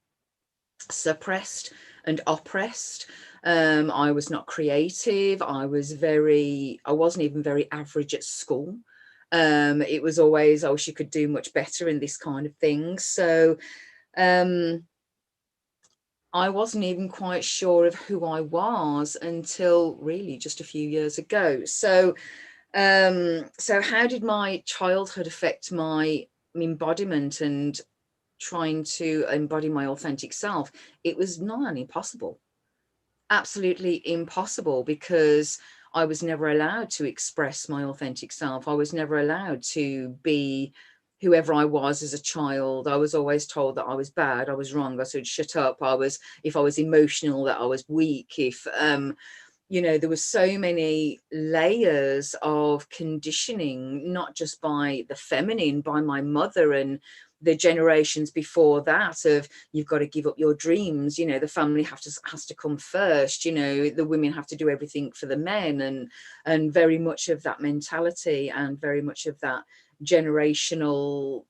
suppressed and oppressed. I was not creative. I wasn't even very average at school. It was always, oh, she could do much better in this kind of thing. So I wasn't even quite sure of who I was until really just a few years ago. So how did my childhood affect my embodiment and trying to embody my authentic self? It was nigh on impossible, absolutely impossible, because I was never allowed to express my authentic self. I was never allowed to be whoever I was as a child. I was always told that I was bad, I was wrong, I should shut up. If I was emotional, that I was weak. If there were so many layers of conditioning, not just by the feminine, by my mother and the generations before that, of you've got to give up your dreams, the family has to come first, the women have to do everything for the men, and very much of that mentality and very much of that generational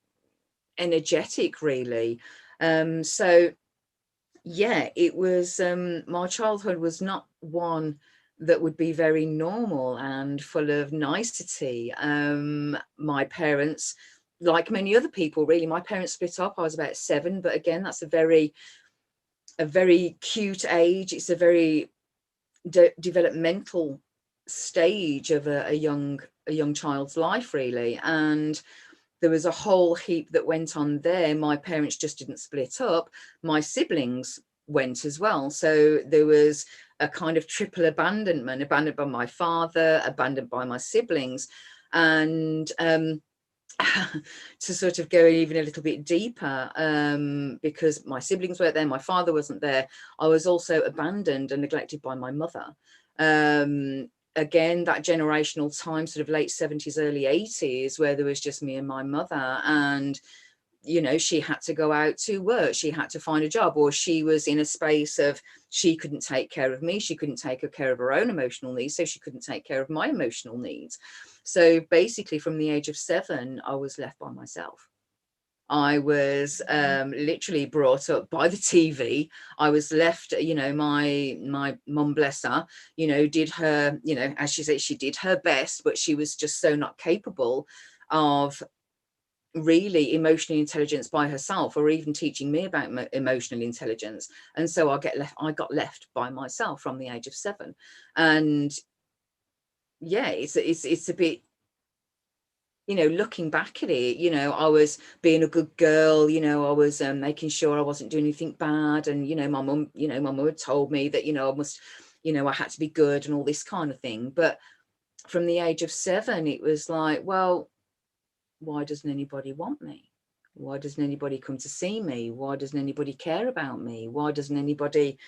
energetic, really. So yeah, it was, my childhood was not one that would be very normal and full of nicety. My parents, like many other people, really, my parents split up. I was about 7, but again, that's a very cute age. It's a very developmental stage of a young child's life, really. And there was a whole heap that went on there. My parents just didn't split up. My siblings went as well. So there was a kind of triple abandonment, abandoned by my father, abandoned by my siblings. And to sort of go even a little bit deeper, because my siblings weren't there, my father wasn't there, I was also abandoned and neglected by my mother. Again, that generational time, sort of late 70s, early 80s, where there was just me and my mother, and you know, she had to go out to work, she had to find a job, or she was in a space of she couldn't take care of me, she couldn't take care of her own emotional needs, so she couldn't take care of my emotional needs. So basically from the age of 7, I was left by myself. I was literally brought up by the TV. I was left, you know, my mum, bless her, you know, did her, you know, as she said, she did her best, but she was just so not capable of really emotional intelligence by herself, or even teaching me about emotional intelligence. And so I got left by myself from the age of 7. And yeah, it's a bit, you know, looking back at it, you know, I was being a good girl, you know, I was making sure I wasn't doing anything bad. And, you know, my mum had told me that, you know, I must, you know, I had to be good and all this kind of thing. But from the age of 7, it was like, well, why doesn't anybody want me? Why doesn't anybody come to see me? Why doesn't anybody care about me? Why doesn't anybody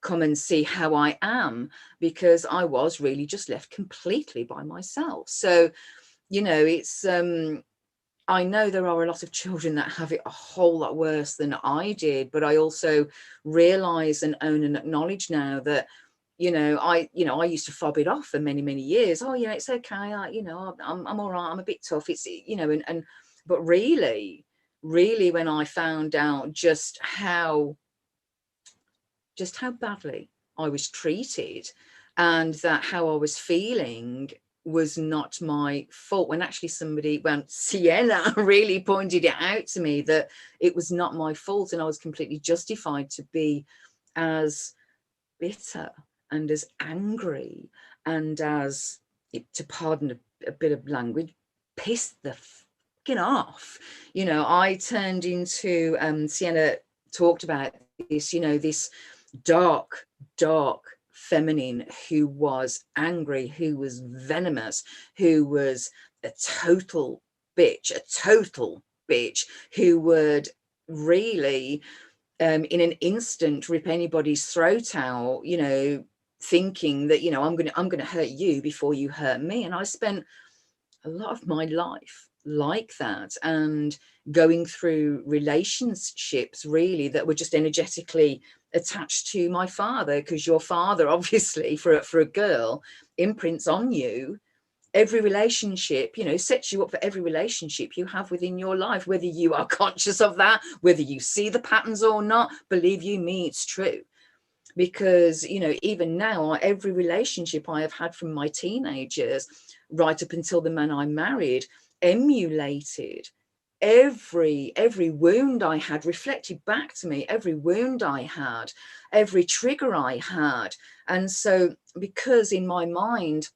come and see how I am? Because I was really just left completely by myself. So, you know, it's I know there are a lot of children that have it a whole lot worse than I did, but I also realize and own and acknowledge now that, you know, I used to fob it off for many, many years. Oh, you know, it's okay. You know, I'm all right. I'm a bit tough. It's, you know, but really, when I found out just how badly I was treated, and that how I was feeling was not my fault, when actually Sienna really pointed it out to me that it was not my fault, and I was completely justified to be as bitter and as angry and as, to pardon a bit of language, pissed the fucking off. You know, I turned into, Sienna talked about this, you know, this dark feminine who was angry, who was venomous, who was a total bitch, who would really in an instant rip anybody's throat out, you know, thinking that, you know, I'm gonna hurt you before you hurt me. And I spent a lot of my life like that, and going through relationships really that were just energetically attached to my father, because your father obviously for a girl imprints on you every relationship, you know, sets you up for every relationship you have within your life, whether you are conscious of that, whether you see the patterns or not. Believe you me, it's true. Because, you know, even now, every relationship I have had from my teenagers right up until the man I married emulated every wound I had, reflected back to me every wound I had, every trigger I had. And so, because in my mind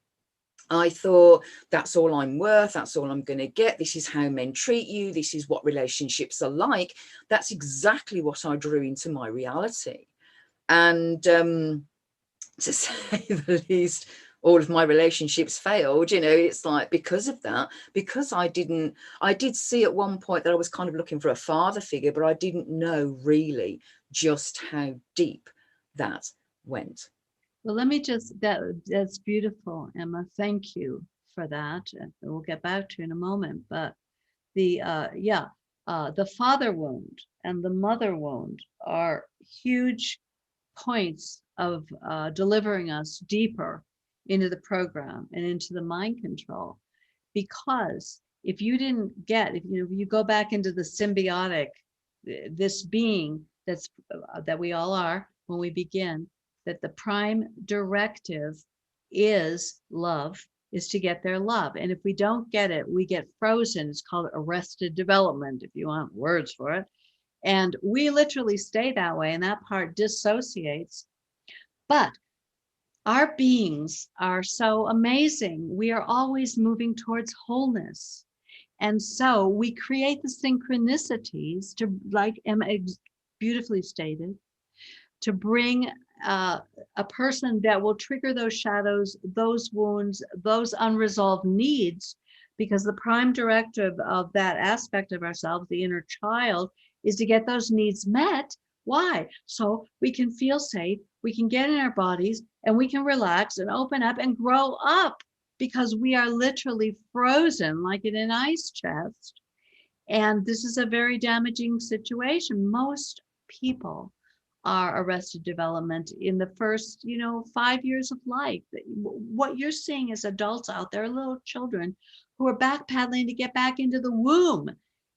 I thought, that's all I'm worth, that's all I'm going to get, this is how men treat you, this is what relationships are like, that's exactly what I drew into my reality. And to say the least, all of my relationships failed. You know, it's like, because of that, because I did see at one point that I was kind of looking for a father figure, but I didn't know really just how deep that went. Well, let me just, that's beautiful, Emma. Thank you for that. And we'll get back to you in a moment. But the father wound and the mother wound are huge points of delivering us deeper into the program and into the mind control. Because if you didn't get, if you go back into the symbiotic, this being that we all are when we begin, that the prime directive is love, is to get their love. And if we don't get it, we get frozen. It's called arrested development, if you want words for it. And we literally stay that way, and that part dissociates. But our beings are so amazing. We are always moving towards wholeness. And so we create the synchronicities to, like Emma beautifully stated, to bring a person that will trigger those shadows, those wounds, those unresolved needs, because the prime directive of that aspect of ourselves, the inner child, is to get those needs met. Why? So we can feel safe, we can get in our bodies, and we can relax and open up and grow up, because we are literally frozen like in an ice chest. And this is a very damaging situation. Most people are arrested development in the first, 5 years of life. What you're seeing is adults out there, little children, who are backpedaling to get back into the womb.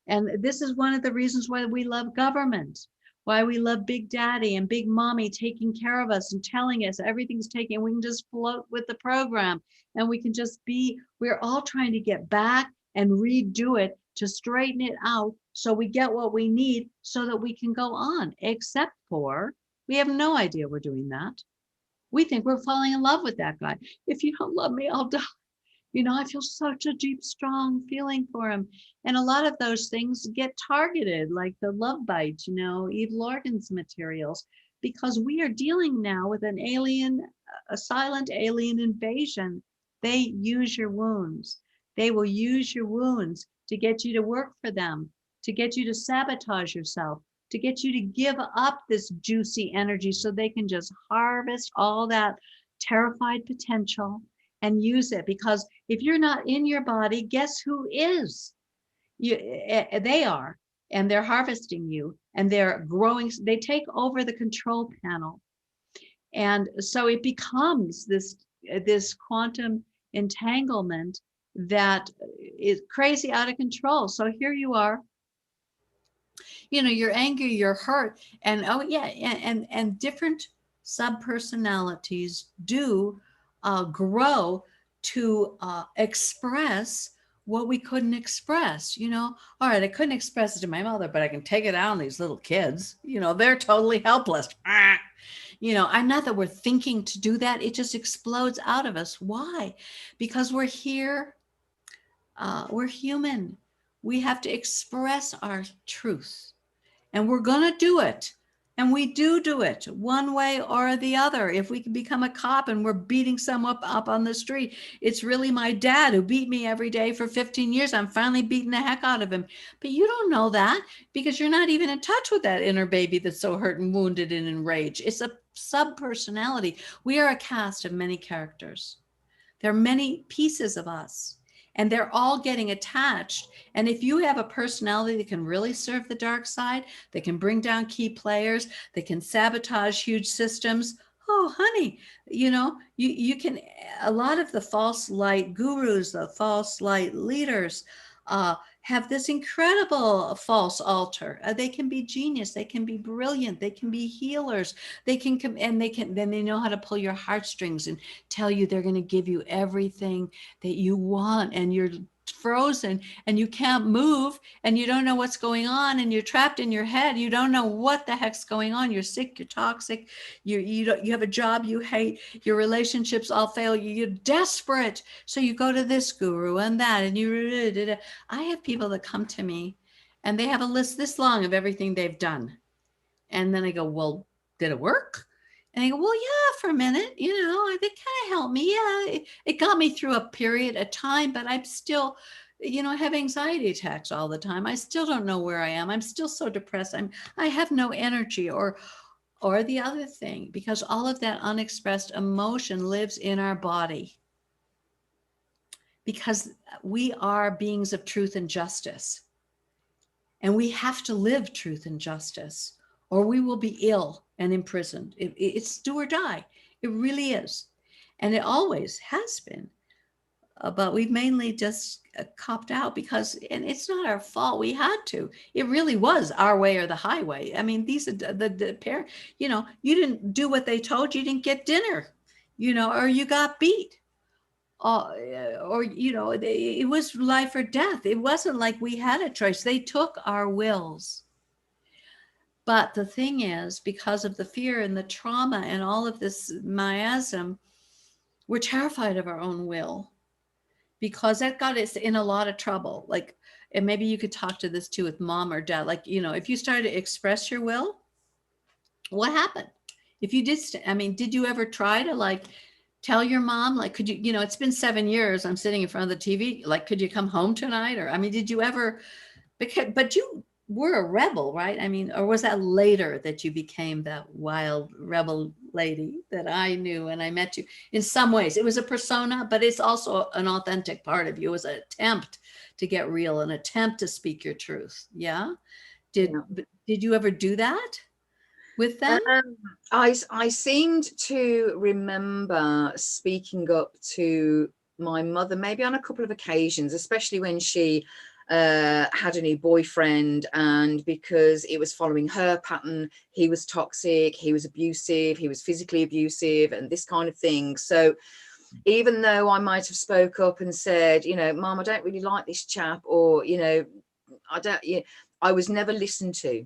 And this is one of the reasons why we love government, why we love Big Daddy and Big Mommy taking care of us and telling us everything's taken. We can just float with the program, and we can just be, we're all trying to get back and redo it to straighten it out so we get what we need so that we can go on, except for we have no idea we're doing that. We think we're falling in love with that guy. If you don't love me, I'll die. I feel such a deep, strong feeling for him. And a lot of those things get targeted, like the love bite, Eve Lorgan's materials, because we are dealing now with an alien, a silent alien invasion. They use your wounds. They will use your wounds to get you to work for them, to get you to sabotage yourself, to get you to give up this juicy energy so they can just harvest all that terrified potential and use it. Because if you're not in your body, guess who is? They are, and they're harvesting you, and they're growing. They take over the control panel, and so it becomes this quantum entanglement that is crazy, out of control. So here you are, you're angry, you're hurt, and oh yeah, and different subpersonalities do grow to express what we couldn't express. All right, I couldn't express it to my mother, but I can take it out on these little kids. They're totally helpless. I'm not that we're thinking to do that. It just explodes out of us. Why? Because we're here. We're human. We have to express our truth, and we're going to do it. And we do it one way or the other. If we can become a cop and we're beating someone up on the street, it's really my dad who beat me every day for 15 years. I'm finally beating the heck out of him. But you don't know that, because you're not even in touch with that inner baby that's so hurt and wounded and enraged. It's a sub-personality. We are a cast of many characters. There are many pieces of us, and they're all getting attached. And if you have a personality that can really serve the dark side, that can bring down key players, that can sabotage huge systems, oh, honey, you can, a lot of the false light gurus, the false light leaders, have this incredible false altar. They can be genius. They can be brilliant. They can be healers. They can come, and then they know how to pull your heartstrings and tell you they're going to give you everything that you want, and you're frozen and you can't move and you don't know what's going on, and you're trapped in your head. You don't know what the heck's going on. You're sick, you're toxic, you have a job you hate, your relationships all fail, you're desperate, so you go to this guru and that, and I have people that come to me and they have a list this long of everything they've done, and then I go, well, did it work? And I go, well, yeah, for a minute, it kind of helped me. Yeah, it got me through a period of time, but I'm still, I have anxiety attacks all the time. I still don't know where I am. I'm still so depressed. I have no energy, or the other thing, because all of that unexpressed emotion lives in our body, because we are beings of truth and justice, and we have to live truth and justice, or we will be ill and imprisoned. It's do or die. It really is. And it always has been. But we've mainly just copped out because, and it's not our fault. We had to. It really was our way or the highway. I mean, these are the pair, you didn't do what they told you, you didn't get dinner, or you got beat. Or it was life or death. It wasn't like we had a choice. They took our wills. But the thing is, because of the fear and the trauma and all of this miasm, we're terrified of our own will, because that got us in a lot of trouble. Like, and maybe you could talk to this too with mom or dad. Like, you know, if you started to express your will, what happened? If you did, I mean, did you ever try to like tell your mom, like, could you, you know, it's been 7 years, I'm sitting in front of the TV, like, could you come home tonight? Or, I mean, did you ever, because, but you were a rebel, right? I mean, or was that later that you became that wild rebel lady that I knew and I met you? In some ways, it was a persona, but it's also an authentic part of you. It was an attempt to get real, an attempt to speak your truth. Yeah. Did you ever do that with them? I seemed to remember speaking up to my mother, maybe on a couple of occasions, especially when she had a new boyfriend, and because it was following her pattern, he was toxic, he was abusive, he was physically abusive, and this kind of thing. So even though I might have spoke up and said, you know, Mom, I don't really like this chap, or, you know, I was never listened to.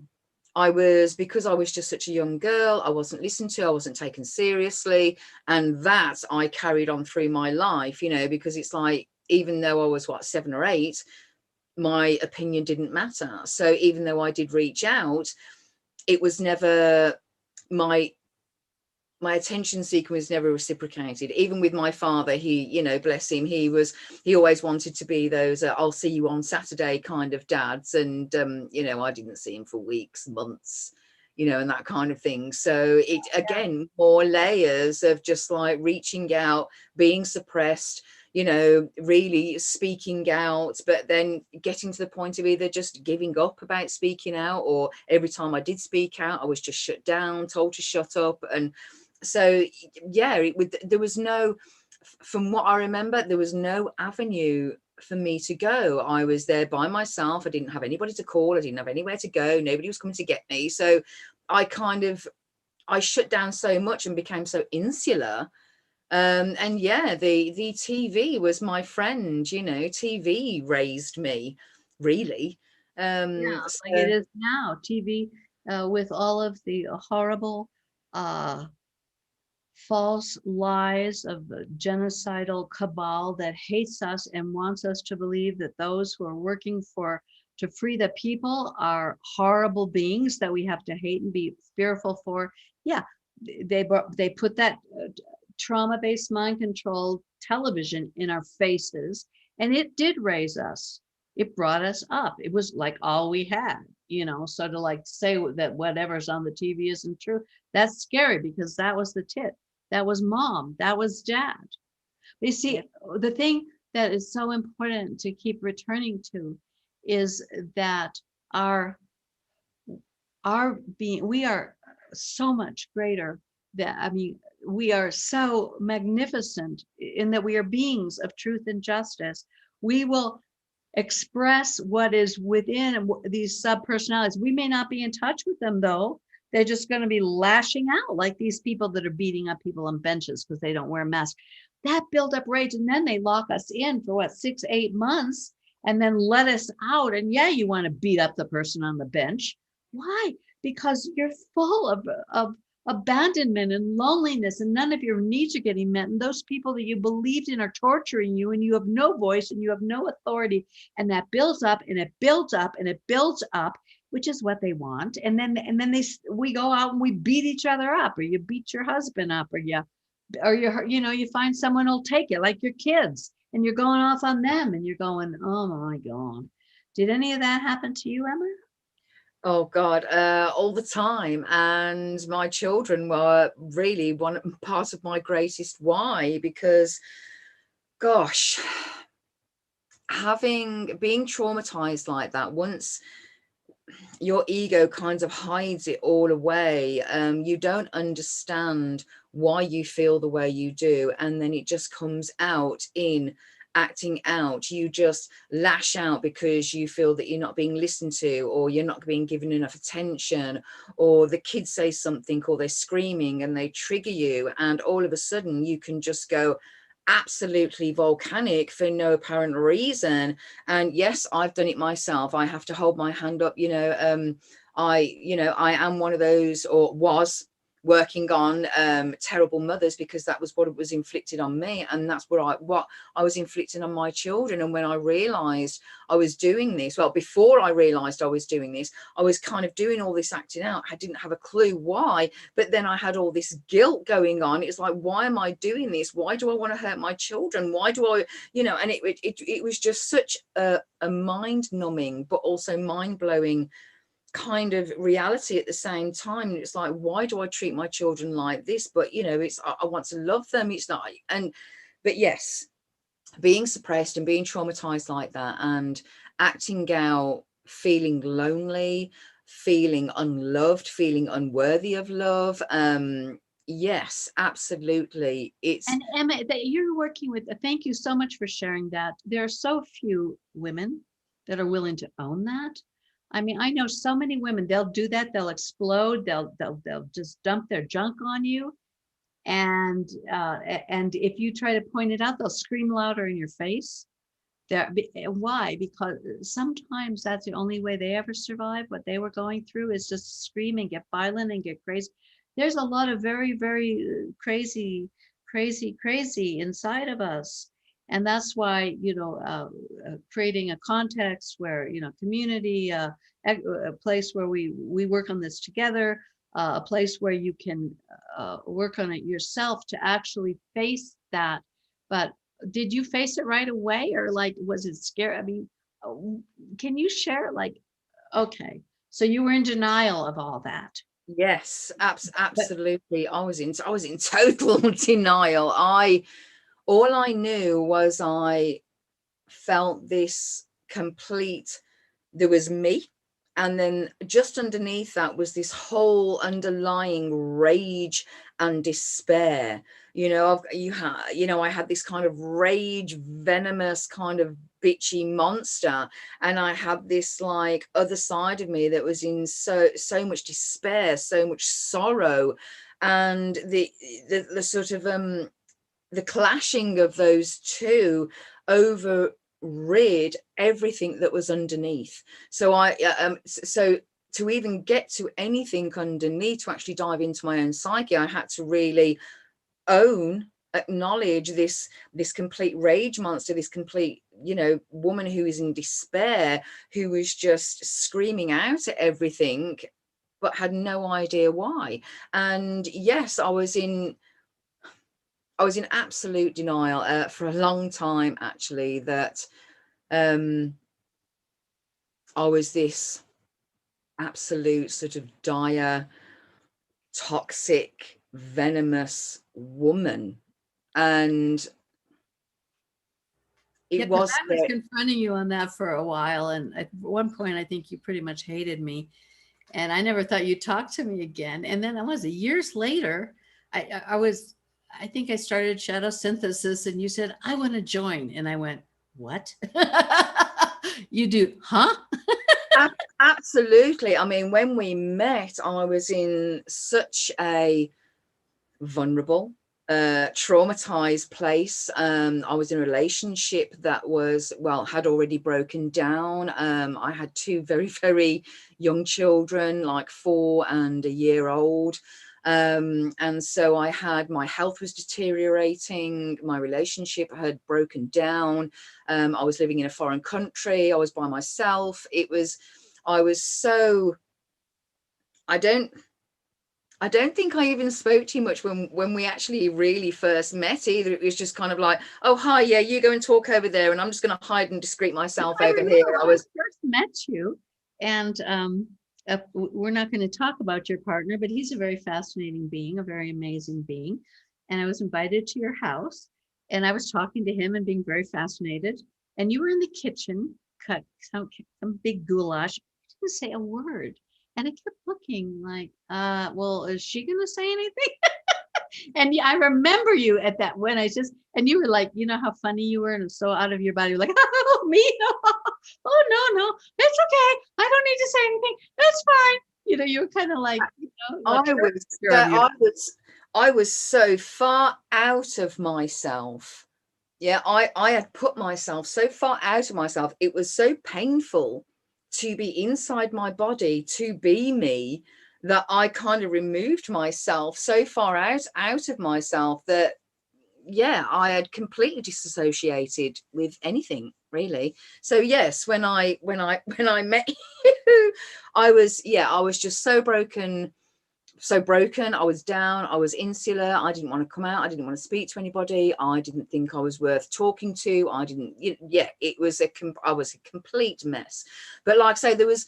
Because I was just such a young girl, I wasn't listened to, I wasn't taken seriously. And that I carried on through my life, you know, because it's like, even though I was 7 or 8, my opinion didn't matter. So even though I did reach out, it was never my attention seeking was never reciprocated. Even with my father, he, you know, bless him, he always wanted to be those I'll see you on Saturday kind of dads. And you know, I didn't see him for weeks, months, you know, and that kind of thing. So it, again, more layers of just like reaching out, being suppressed, you know, really speaking out, but then getting to the point of either just giving up about speaking out, or every time I did speak out, I was just shut down, told to shut up. And so, yeah, there was no, from what I remember, there was no avenue for me to go. I was there by myself. I didn't have anybody to call. I didn't have anywhere to go. Nobody was coming to get me. So I shut down so much and became so insular. And yeah, the TV was my friend, you know, TV raised me, really. Yeah, like it is now. TV, with all of the horrible false lies of the genocidal cabal that hates us and wants us to believe that those who are working to free the people are horrible beings that we have to hate and be fearful for. Yeah, they put that trauma-based mind control television in our faces, and it did raise us. It brought us up. It was like all we had, you know. So to like say that whatever's on the TV isn't true, that's scary, because that was the tit. That was mom. That was dad. But you see, the thing that is so important to keep returning to is that our being, we are so much greater. That, I mean, we are so magnificent in that we are beings of truth and justice. We will express what is within these sub-personalities. We may not be in touch with them, though. They're just going to be lashing out, like these people that are beating up people on benches because they don't wear a mask. That built up rage, and then they lock us in for 6-8 months and then let us out. And yeah, you want to beat up the person on the bench. Why? Because you're full of abandonment and loneliness, and none of your needs are getting met. And those people that you believed in are torturing you, and you have no voice and you have no authority. And that builds up and it builds up and it builds up, which is what they want. And then we go out and we beat each other up, or you beat your husband up, or you find someone who'll take it, like your kids, and you're going off on them, and you're going, oh my God. Did any of that happen to you, Emma? Oh God, all the time. And my children were really part of my greatest why, because gosh, being traumatized like that, once your ego kind of hides it all away, you don't understand why you feel the way you do, and then it just comes out in acting out. You just lash out because you feel that you're not being listened to, or you're not being given enough attention, or the kids say something, or they're screaming and they trigger you, and all of a sudden you can just go absolutely volcanic for no apparent reason. And yes, I've done it myself. I have to hold my hand up, I am one of those, or was working on terrible mothers, because that was what was inflicted on me, and that's what I was inflicting on my children. And when I realized I was doing this, well, before I realized I was doing this, I was kind of doing all this acting out. I didn't have a clue why, but then I had all this guilt going on. It's like, why am I doing this? Why do I want to hurt my children? Why do I, you know? And it was just such a mind numbing but also mind blowing kind of reality at the same time. And it's like, why do I treat my children like this? But you know, it's I want to love them. It's not. And but yes, being suppressed and being traumatized like that, and acting out, feeling lonely, feeling unloved, feeling unworthy of love. Yes, absolutely. It's And Emma, that you're working with, thank you so much for sharing that. There are so few women that are willing to own that. I mean, I know so many women, they'll do that, they'll explode, they'll just dump their junk on you. And if you try to point it out, they'll scream louder in your face. Why? Because sometimes that's the only way they ever survive. What they were going through is just scream and get violent and get crazy. There's a lot of very, very crazy inside of us. And that's why, you know, creating a context where, you know, community, a place where we work on this together, a place where you can work on it yourself to actually face that. But did you face it right away, or like, was it scary? I mean, can you share, like, okay, so you were in denial of all that? yes, absolutely. I was in total denial. All I knew was I felt this complete, there was me, and then just underneath that was this whole underlying rage and despair. You know, I had this kind of rage, venomous kind of bitchy monster, and I had this like other side of me that was in so much despair, so much sorrow, and the sort of the clashing of those two overrid everything that was underneath. So so to even get to anything underneath, to actually dive into my own psyche, I had to really acknowledge this complete rage monster, this complete, you know, woman who is in despair, who was just screaming out at everything but had no idea why. And yes, I was in absolute denial for a long time, actually, that I was this absolute sort of dire, toxic, venomous woman. And it Because was I was confronting you on that for a while, and at one point I think you pretty much hated me, and I never thought you'd talk to me again. And then years later, I think I started shadow synthesis, and you said, I want to join. And I went, what? You do, huh? Absolutely. I mean, when we met, I was in such a vulnerable, traumatized place. I was in a relationship that was, well, had already broken down. I had two very, very young children, like 4 and a year old. And so my health was deteriorating. My relationship had broken down. I was living in a foreign country. I was by myself. I was so, I don't think I even spoke too much when we actually really first met either. It was just kind of like, oh, hi, yeah, you go and talk over there, and I'm just going to hide and discreet myself over here. I first met you, and we're not going to talk about your partner, but he's a very fascinating being, a very amazing being. And I was invited to your house, and I was talking to him and being very fascinated. And you were in the kitchen, cut some big goulash. I didn't say a word. And I kept looking like, well, is she going to say anything? And I remember you at that when and you were like, you know how funny you were and so out of your body. You're like, oh, me? Oh, no, it's okay. I don't need to say anything. That's fine. You know, you were kind of like, you know, I was so far out of myself. Yeah, I had put myself so far out of myself. It was so painful to be inside my body, to be me, that I kind of removed myself so far out of myself that, yeah, I had completely disassociated with anything really. So yes, when I met you, I was just so broken. I was down, I was insular, I didn't want to come out, I didn't want to speak to anybody, I didn't think I was worth talking to, I didn't, yeah, I was a complete mess. But like I say, there was,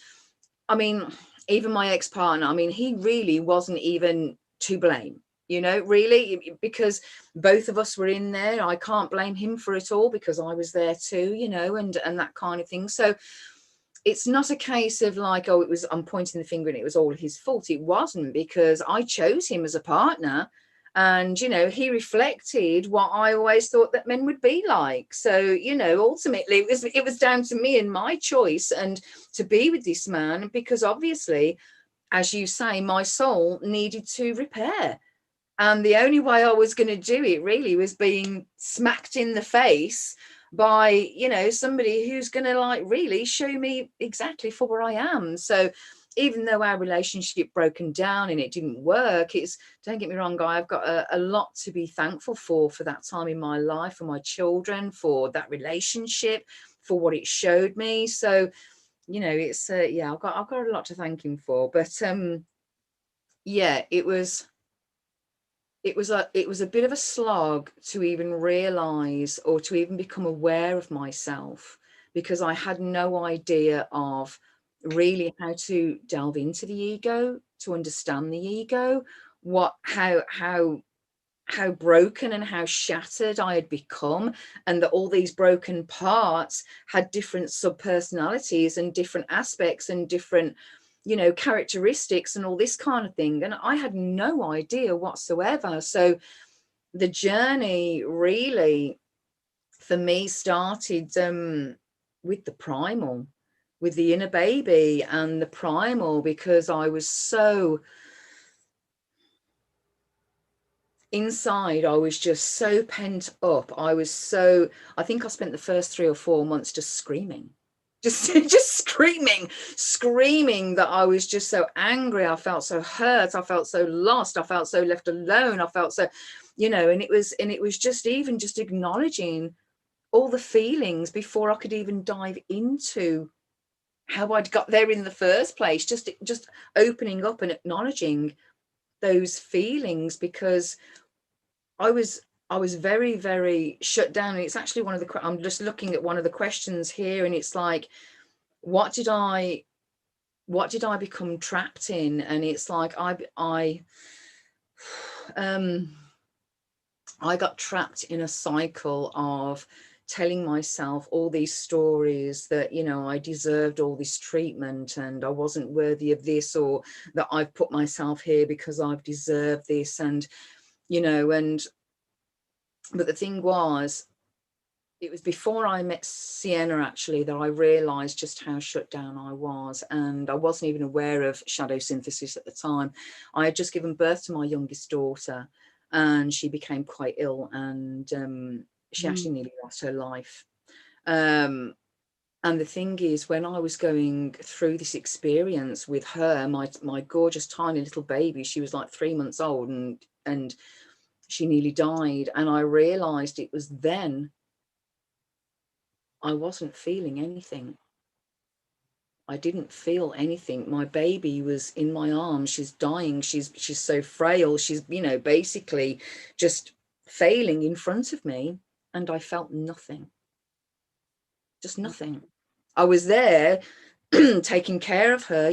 I mean, even my ex-partner, I mean, he really wasn't even to blame, really, because both of us were in there. I can't blame him for it all because I was there too, and that kind of thing. So it's not a case of like, oh, I'm pointing the finger and it was all his fault. It wasn't, because I chose him as a partner, and he reflected what I always thought that men would be like. So ultimately it was down to me and my choice and to be with this man, because obviously, as you say, my soul needed to repair. And the only way I was going to do it really was being smacked in the face by, somebody who's going to like really show me exactly for where I am. So even though our relationship broken down and it didn't work, don't get me wrong, Guy, I've got a lot to be thankful for that time in my life, for my children, for that relationship, for what it showed me. So, it's, I've got a lot to thank him for. But yeah, it was a bit of a slog to even realize or to even become aware of myself, because I had no idea of really how to delve into the ego, to understand the ego, how broken and how shattered I had become, and that all these broken parts had different subpersonalities and different aspects and different characteristics and all this kind of thing. And I had no idea whatsoever. So the journey really for me started with the primal, with the inner baby and the primal, because I was so inside, I was just so pent up. I think I spent the first 3 or 4 months just screaming. Just screaming that I was just so angry. I felt so hurt. I felt so lost. I felt so left alone. I felt so, and it was just even just acknowledging all the feelings before I could even dive into how I'd got there in the first place. Just opening up and acknowledging those feelings, because I was very, very shut down. And it's actually I'm just looking at one of the questions here, and it's like, what did I become trapped in? And it's like I got trapped in a cycle of telling myself all these stories that I deserved all this treatment and I wasn't worthy of this, or that I've put myself here because I've deserved this. And but the thing was, it was before I met Sienna actually that I realized just how shut down I was. And I wasn't even aware of shadow synthesis at the time. I had just given birth to my youngest daughter, and she became quite ill, and she actually nearly lost her life. And the thing is, when I was going through this experience with her, my gorgeous tiny little baby, she was like 3 months old, and she nearly died. And I realized it was then I wasn't feeling anything. I didn't feel anything. My baby was in my arms. She's dying. She's so frail. She's, basically just failing in front of me. And I felt nothing. Just nothing. I was there taking care of her,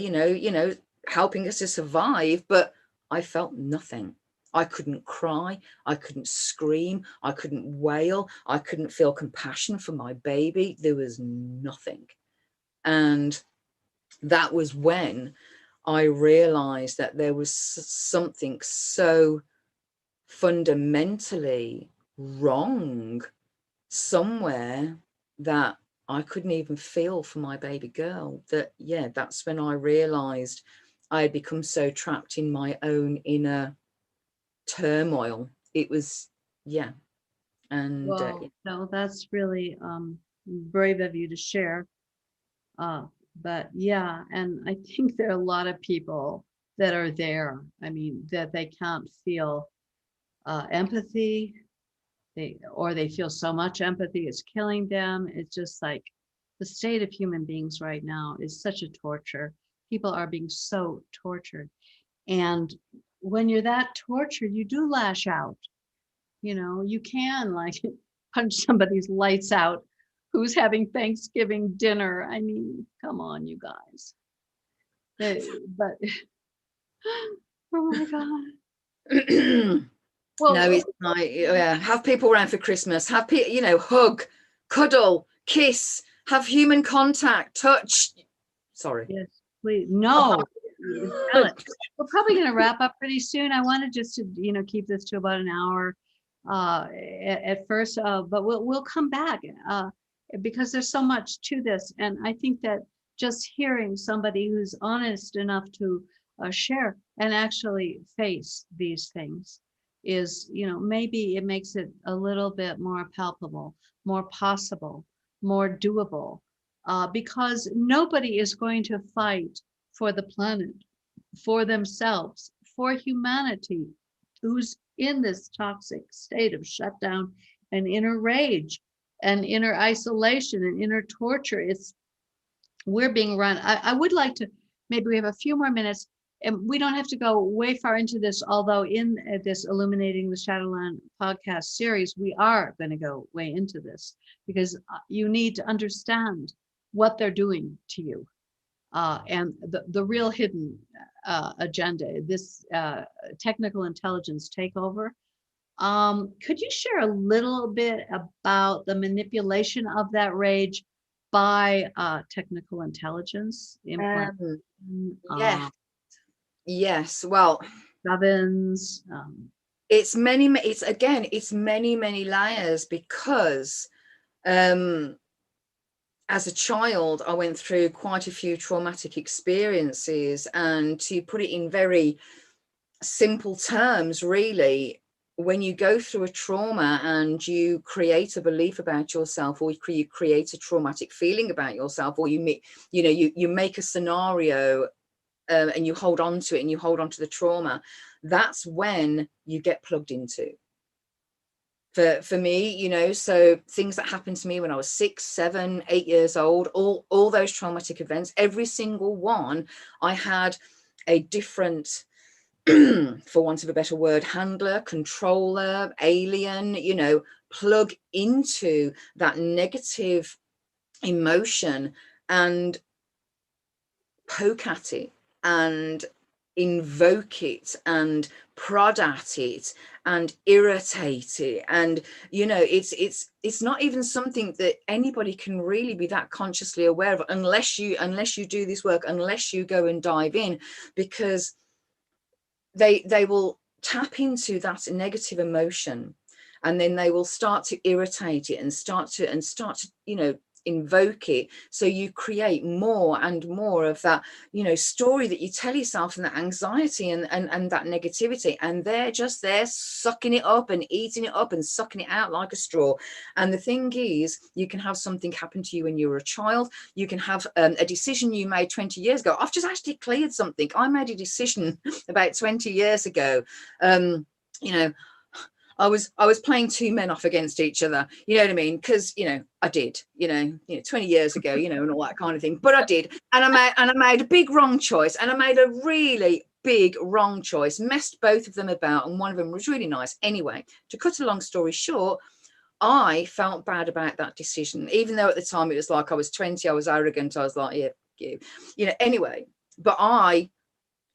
helping us to survive, but I felt nothing. I couldn't cry. I couldn't scream. I couldn't wail. I couldn't feel compassion for my baby. There was nothing. And that was when I realized that there was something so fundamentally wrong somewhere that I couldn't even feel for my baby girl. That's when I realized I had become so trapped in my own inner turmoil. It was, and Well, no, that's really brave of you to share. But yeah, and I think there are a lot of people that are there. I mean, that they can't feel empathy, or they feel so much empathy it's killing them. It's just like the state of human beings right now is such a torture. People are being so tortured. And when you're that tortured, you do lash out. You know, you can like punch somebody's lights out who's having Thanksgiving dinner. I mean, come on, you guys. But oh my God. Well, No, it's like, yeah, have people around for Christmas, have people, you know, hug, cuddle, kiss, have human contact, touch. Sorry. yes, please. No, tell it. We're probably going to wrap up pretty soon. I wanted just to, you know, keep this to about an hour at first, but we'll come back because there's so much to this, and I think that just hearing somebody who's honest enough to share and actually face these things is, you know, maybe it makes it a little bit more palpable, more possible, more doable, because nobody is going to fight for the planet, for themselves, for humanity, who's in this toxic state of shutdown and inner rage and inner isolation and inner torture. We're being run. I would like to, maybe we have a few more minutes, and we don't have to go way far into this, although in this Illuminating the Shadowland podcast series, we are going to go way into this, because you need to understand what they're doing to you, and the real hidden agenda, this technical intelligence takeover. Could you share a little bit about the manipulation of that rage by technical intelligence? Yes. Yes. Well, Ovens. it's many layers, because as a child, I went through quite a few traumatic experiences, and to put it in very simple terms, really, when you go through a trauma and you create a belief about yourself, or you create a traumatic feeling about yourself, or you make a scenario, and you hold on to it, and you hold on to the trauma, that's when you get plugged into. For me, you know, so things that happened to me when I was 6, 7, 8 years old, all those traumatic events, every single one, I had a different, for want of a better word, handler, controller, alien, you know, plug into that negative emotion and poke at it and invoke it and prod at it and irritate it. And you know, it's not even something that anybody can really be that consciously aware of, unless you do this work, unless you go and dive in, because they will tap into that negative emotion, and then they will start to irritate it and start to you know, invoke it. So you create more and more of that, you know, story that you tell yourself, and that anxiety and that negativity, and they're just there sucking it up and eating it up and sucking it out like a straw. And the thing is, you can have something happen to you when you were a child. You can have a decision you made 20 years ago. I've just actually cleared something. I made a decision about 20 years ago. You know, I was playing two men off against each other, you know what I mean? Because, you know, I did, you know, 20 years ago, you know, and all that kind of thing. But I did, and I made a big wrong choice, and I made a really big wrong choice, messed both of them about, and one of them was really nice. Anyway, to cut a long story short, I felt bad about that decision, even though at the time it was like I was 20, I was arrogant, I was like, yeah, you know, anyway. But I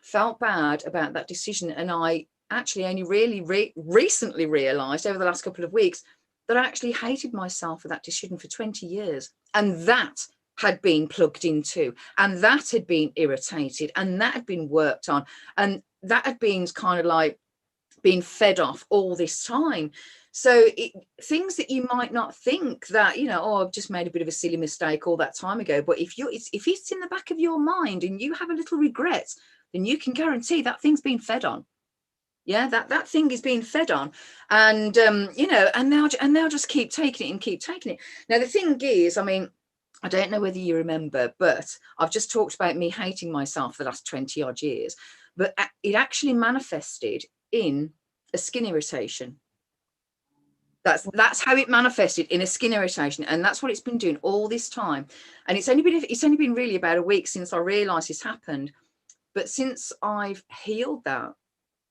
felt bad about that decision, and I actually only really recently realized over the last couple of weeks that I actually hated myself for that decision for 20 years. And that had been plugged into, and that had been irritated, and that had been worked on, and that had been kind of like being fed off all this time. So things that you might not think that, you know, oh, I've just made a bit of a silly mistake all that time ago. But if it's in the back of your mind and you have a little regret, then you can guarantee that thing's been fed on. Yeah, that thing is being fed on, and you know, and they'll just keep taking it and keep taking it. Now the thing is, I mean, I don't know whether you remember, but I've just talked about me hating myself for the last 20 odd years. but it actually manifested in a skin irritation. That's how it manifested, in a skin irritation, and that's what it's been doing all this time. And it's only been really about a week since I realized this happened. But since I've healed that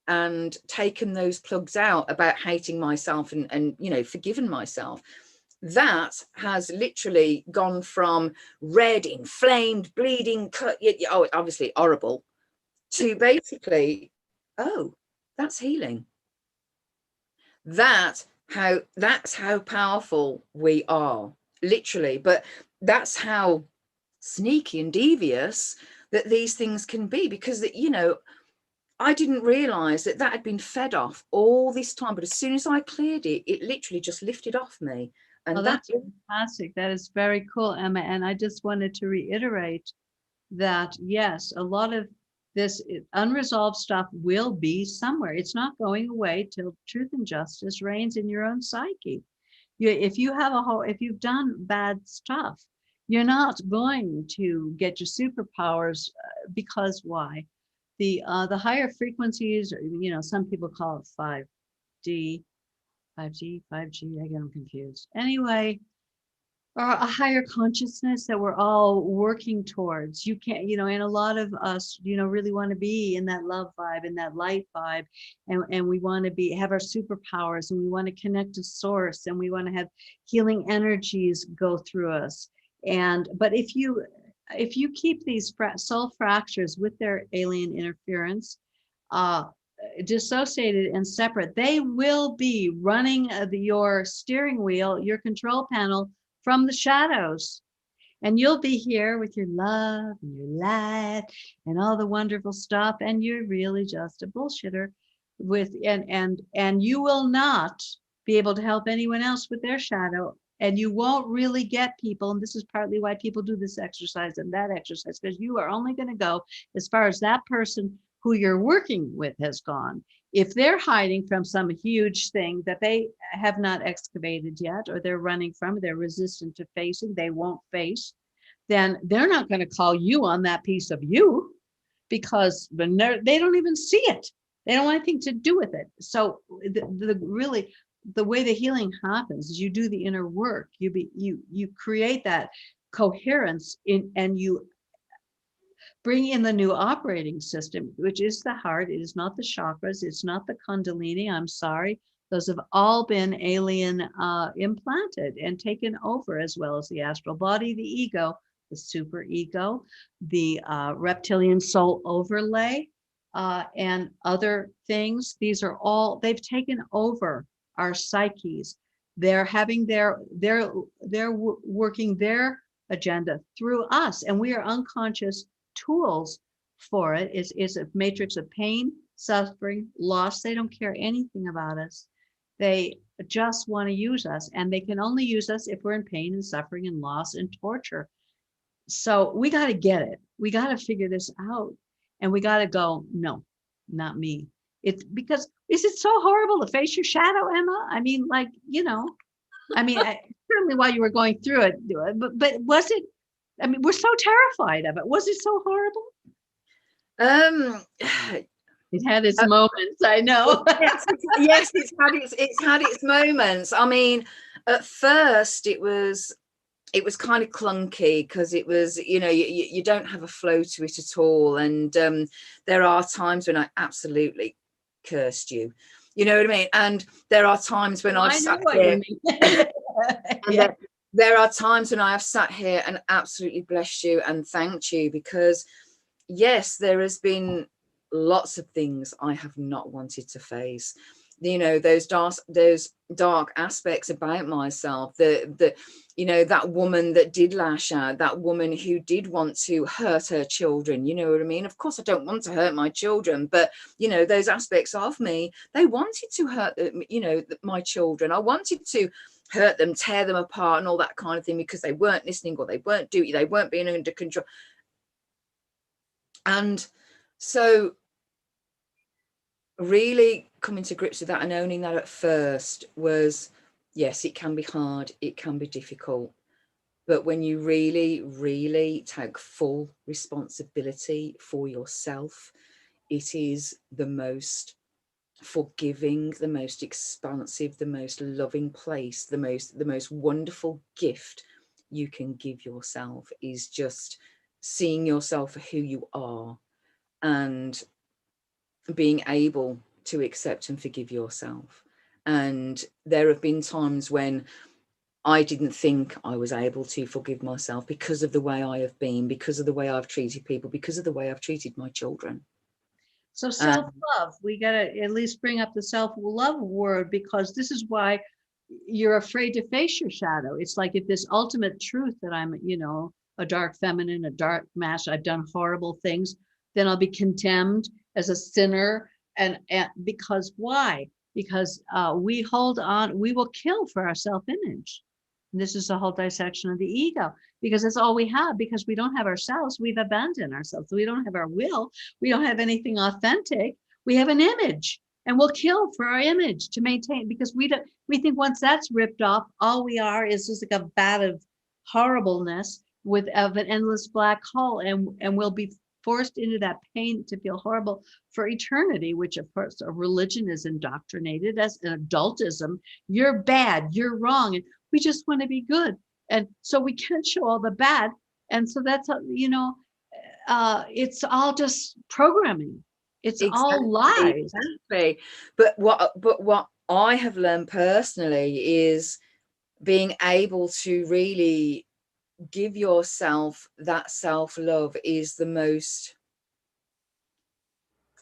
and taken those plugs out about hating myself and you know, forgiven myself, that has literally gone from red, inflamed, bleeding, cut, oh, obviously horrible, to basically, oh, that's healing. That's how powerful we are, literally. But that's how sneaky and devious that these things can be, because that, you know, I didn't realize that had been fed off all this time, but as soon as I cleared it, it literally just lifted off me. And Oh, that's fantastic. That is very cool, Emma. And I just wanted to reiterate that, yes, a lot of this unresolved stuff will be somewhere. It's not going away till truth and justice reigns in your own psyche. If you've done bad stuff, you're not going to get your superpowers, because why? The higher frequencies, or, you know, some people call it 5G, I get them confused. Anyway, or a higher consciousness that we're all working towards. You can't, you know, and a lot of us, you know, really want to be in that love vibe, in that light vibe, and we want to have our superpowers, and we want to connect to source, and we want to have healing energies go through us. But if you keep these soul fractures with their alien interference dissociated and separate, they will be running your steering wheel, your control panel, from the shadows, and you'll be here with your love and your light and all the wonderful stuff, and you're really just a bullshitter and you will not be able to help anyone else with their shadow, and you won't really get people. And this is partly why people do this exercise and that exercise, because you are only going to go as far as that person who you're working with has gone. If they're hiding from some huge thing that they have not excavated yet, or they're running from, they're resistant to facing, they won't face, then they're not going to call you on that piece of you, because they don't even see it. They don't want anything to do with it. So the way the healing happens is you do the inner work. You create that coherence and you bring in the new operating system, which is the heart. It is not the chakras. It's not the kundalini. I'm sorry. Those have all been alien implanted and taken over, as well as the astral body, the ego, the super ego, the reptilian soul overlay, and other things. These are all, they've taken over our psyches. They're having they're working their agenda through us, and we are unconscious tools for it. It's a matrix of pain, suffering, loss. They don't care anything about us. They just want to use us, and they can only use us if we're in pain and suffering and loss and torture. So we got to get it. We got to figure this out, and we got to go, no, not me. It's because, is it so horrible to face your shadow, Emma? I mean, like, you know, certainly while you were going through it, but was it, I mean, we're so terrified of it. Was it so horrible? It had its moments, I know. Yes, it's had its moments. I mean, at first it was kind of clunky, because it was, you know, you don't have a flow to it at all. And there are times when I absolutely cursed you. You know what I mean? And there are times when I've sat here. Yeah. There are times when I have sat here and absolutely blessed you and thanked you, because yes, there has been lots of things I have not wanted to face. You know, those dark aspects about myself, the you know, that woman that did lash out, that woman who did want to hurt her children. You know what I mean? Of course, I don't want to hurt my children, but you know, those aspects of me, they wanted to hurt, you know, my children. I wanted to hurt them, tear them apart and all that kind of thing, because they weren't listening, or they weren't being under control. And so really coming to grips with that and owning that at first was, yes, it can be hard, it can be difficult, but when you really take full responsibility for yourself, it is the most forgiving, the most expansive, the most loving place, the most wonderful gift you can give yourself is just seeing yourself for who you are and being able to accept and forgive yourself. And there have been times when I didn't think I was able to forgive myself because of the way I have been, because of the way I've treated people, because of the way I've treated my children. So self-love, we got to at least bring up the self-love word, because this is why you're afraid to face your shadow. It's like, if this ultimate truth that I'm, a dark feminine, a dark master, I've done horrible things, then I'll be condemned as a sinner. And because why? Because we hold on, we will kill for our self-image. And this is the whole dissection of the ego, because it's all we have, because we don't have ourselves. We've abandoned ourselves. We don't have our will. We don't have anything authentic. We have an image, and we'll kill for our image to maintain, because we think once that's ripped off, all we are is just like a vat of horribleness of an endless black hole. And we'll be forced into that pain to feel horrible for eternity, which of course a religion is indoctrinated as an adultism. You're bad, you're wrong. And we just want to be good. And so we can't show all the bad. And so that's, it's all just programming. It's all lies. Exactly. But what I have learned personally is being able to really give yourself that self-love is the most,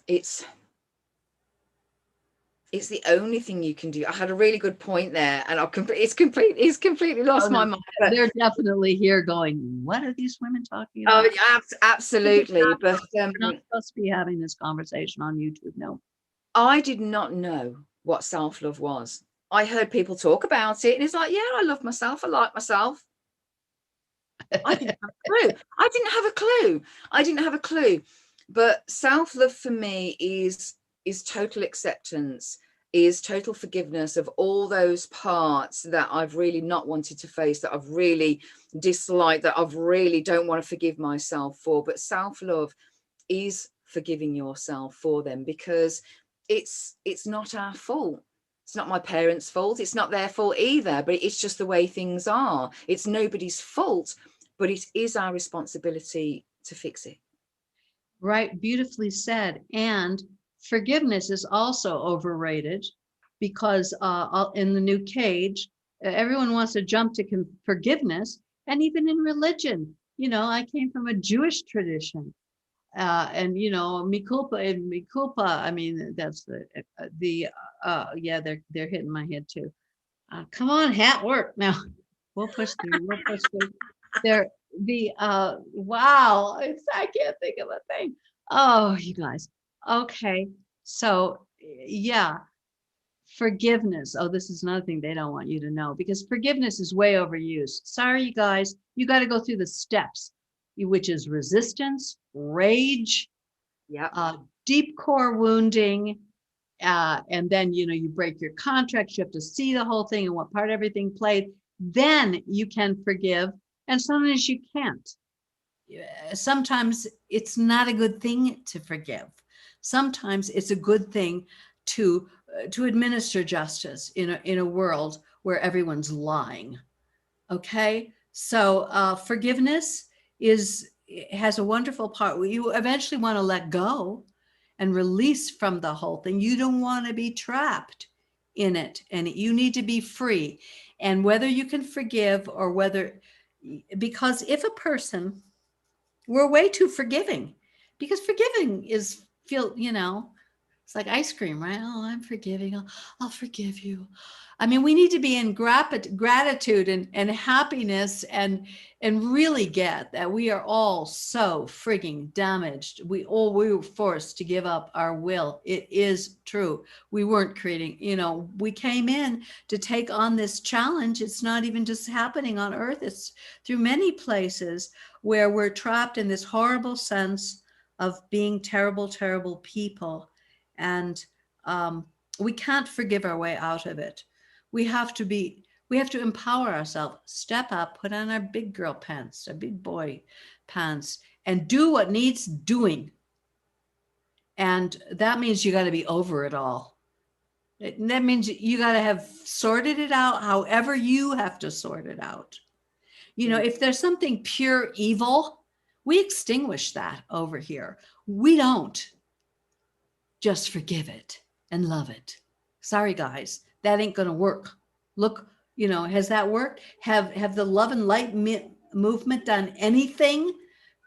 it's the only thing you can do. I had a really good point there, and it's completely lost my mind. But they're definitely here going, what are these women talking about? Oh, yeah, absolutely. But we're not supposed to be having this conversation on YouTube. No. I did not know what self-love was. I heard people talk about it, and it's like, yeah, I love myself. I like myself. I didn't have a clue. I didn't have a clue. But self-love for me is total acceptance, is total forgiveness of all those parts that I've really not wanted to face, that I've really disliked, that I've really don't want to forgive myself for. But self-love is forgiving yourself for them, because it's not our fault. It's not my parents' fault. It's not their fault either, but it's just the way things are. It's nobody's fault, but it is our responsibility to fix it. Right, beautifully said. And forgiveness is also overrated, because in the new cage, everyone wants to jump to forgiveness. And even in religion, I came from a Jewish tradition. And mikulpa, I mean, that's yeah, they're hitting my head too. Come on, hat work now. We'll push through. There, wow, I can't think of a thing. Oh, you guys. Okay, so yeah, forgiveness. Oh, this is another thing they don't want you to know, because forgiveness is way overused. Sorry, you guys, you got to go through the steps, which is resistance, rage, deep core wounding, and then you break your contract. You have to see the whole thing and what part everything played. Then you can forgive, and sometimes you can't. Sometimes it's not a good thing to forgive. Sometimes it's a good thing to administer justice in a world where everyone's lying. Okay, so forgiveness has a wonderful part where you eventually want to let go and release from the whole thing. You don't want to be trapped in it, and you need to be free. And whether you can forgive or because if a person, we're way too forgiving, because forgiving is it's like ice cream, right? Oh, I'm forgiving. I'll forgive you. I mean, we need to be in gratitude and happiness, and really get that we are all so frigging damaged. We were forced to give up our will. It is true. We weren't creating, we came in to take on this challenge. It's not even just happening on Earth. It's through many places where we're trapped in this horrible sense of being terrible, terrible people. And we can't forgive our way out of it. We have to empower ourselves, step up, put on our big girl pants, our big boy pants, and do what needs doing. And that means you got to be over it all. That means you got to have sorted it out however you have to sort it out. You know, if there's something pure evil, we extinguish that over here. We don't. Just forgive it and love it. Sorry, guys, that ain't going to work. Look, you know, has that worked? Have the love and light movement done anything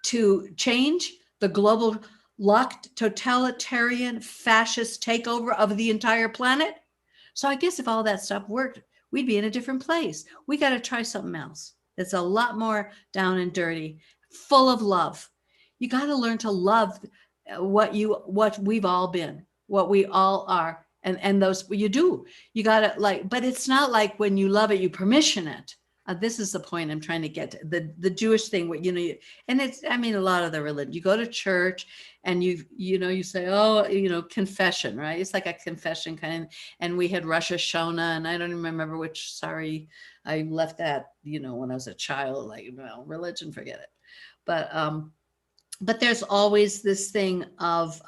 to change the global locked totalitarian fascist takeover of the entire planet? So I guess if all that stuff worked, we'd be in a different place. We got to try something else. It's a lot more down and dirty, full of love. You got to learn to love what we've all been, what we all are. And those you do, you got to like, but it's not like when you love it, you permission it. This is the point I'm trying to get to. The Jewish thing, what, you know, and it's, I mean, a lot of the religion, you go to church and you say, oh, you know, confession, right? It's like a confession kind of, and we had Rosh Hashanah, and I don't even remember which, sorry, I left that, you know, when I was a child, like, well, religion, forget it. But there's always this thing of,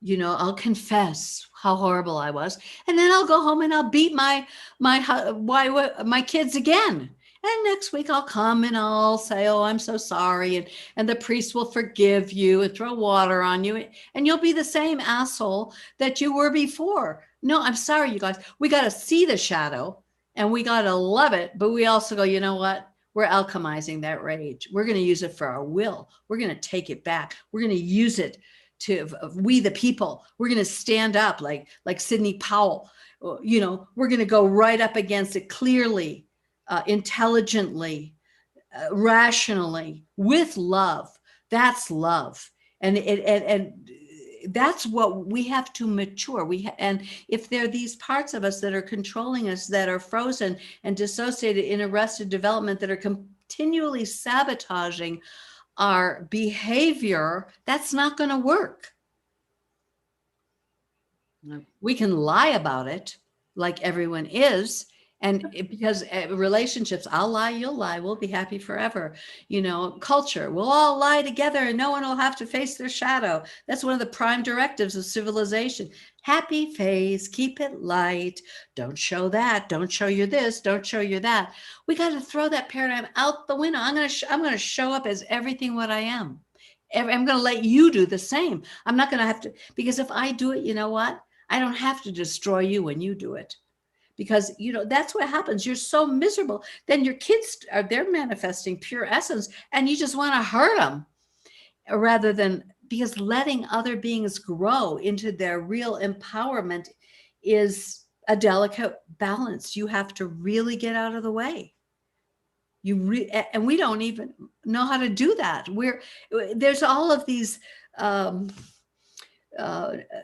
you know, I'll confess how horrible I was, and then I'll go home and I'll beat my kids again. And next week I'll come and I'll say, oh, I'm so sorry. And the priest will forgive you and throw water on you. And you'll be the same asshole that you were before. No, I'm sorry, you guys. We got to see the shadow and we got to love it. But we also go, you know what? We're alchemizing that rage. We're going to use it for our will. We're going to take it back. We're going to use it to we the people. We're going to stand up like Sidney Powell. You know, we're going to go right up against it clearly. Intelligently, rationally, with love. That's love, and that's what we have to mature. And if there are these parts of us that are controlling us, that are frozen and dissociated in arrested development, that are continually sabotaging our behavior, that's not going to work. No. We can lie about it, like everyone is. And because relationships, I'll lie, you'll lie, we'll be happy forever. You know, culture, we'll all lie together and no one will have to face their shadow. That's one of the prime directives of civilization. Happy face, keep it light. Don't show that. Don't show you this. Don't show you that. We got to throw that paradigm out the window. I'm going to show up as everything what I am. I'm going to let you do the same. I'm not going to have to, because if I do it, you know what? I don't have to destroy you when you do it. Because, you know, that's what happens. You're so miserable. Then your kids they're manifesting pure essence and you just want to hurt them rather than, because letting other beings grow into their real empowerment is a delicate balance. You have to really get out of the way. And we don't even know how to do that. There's all of these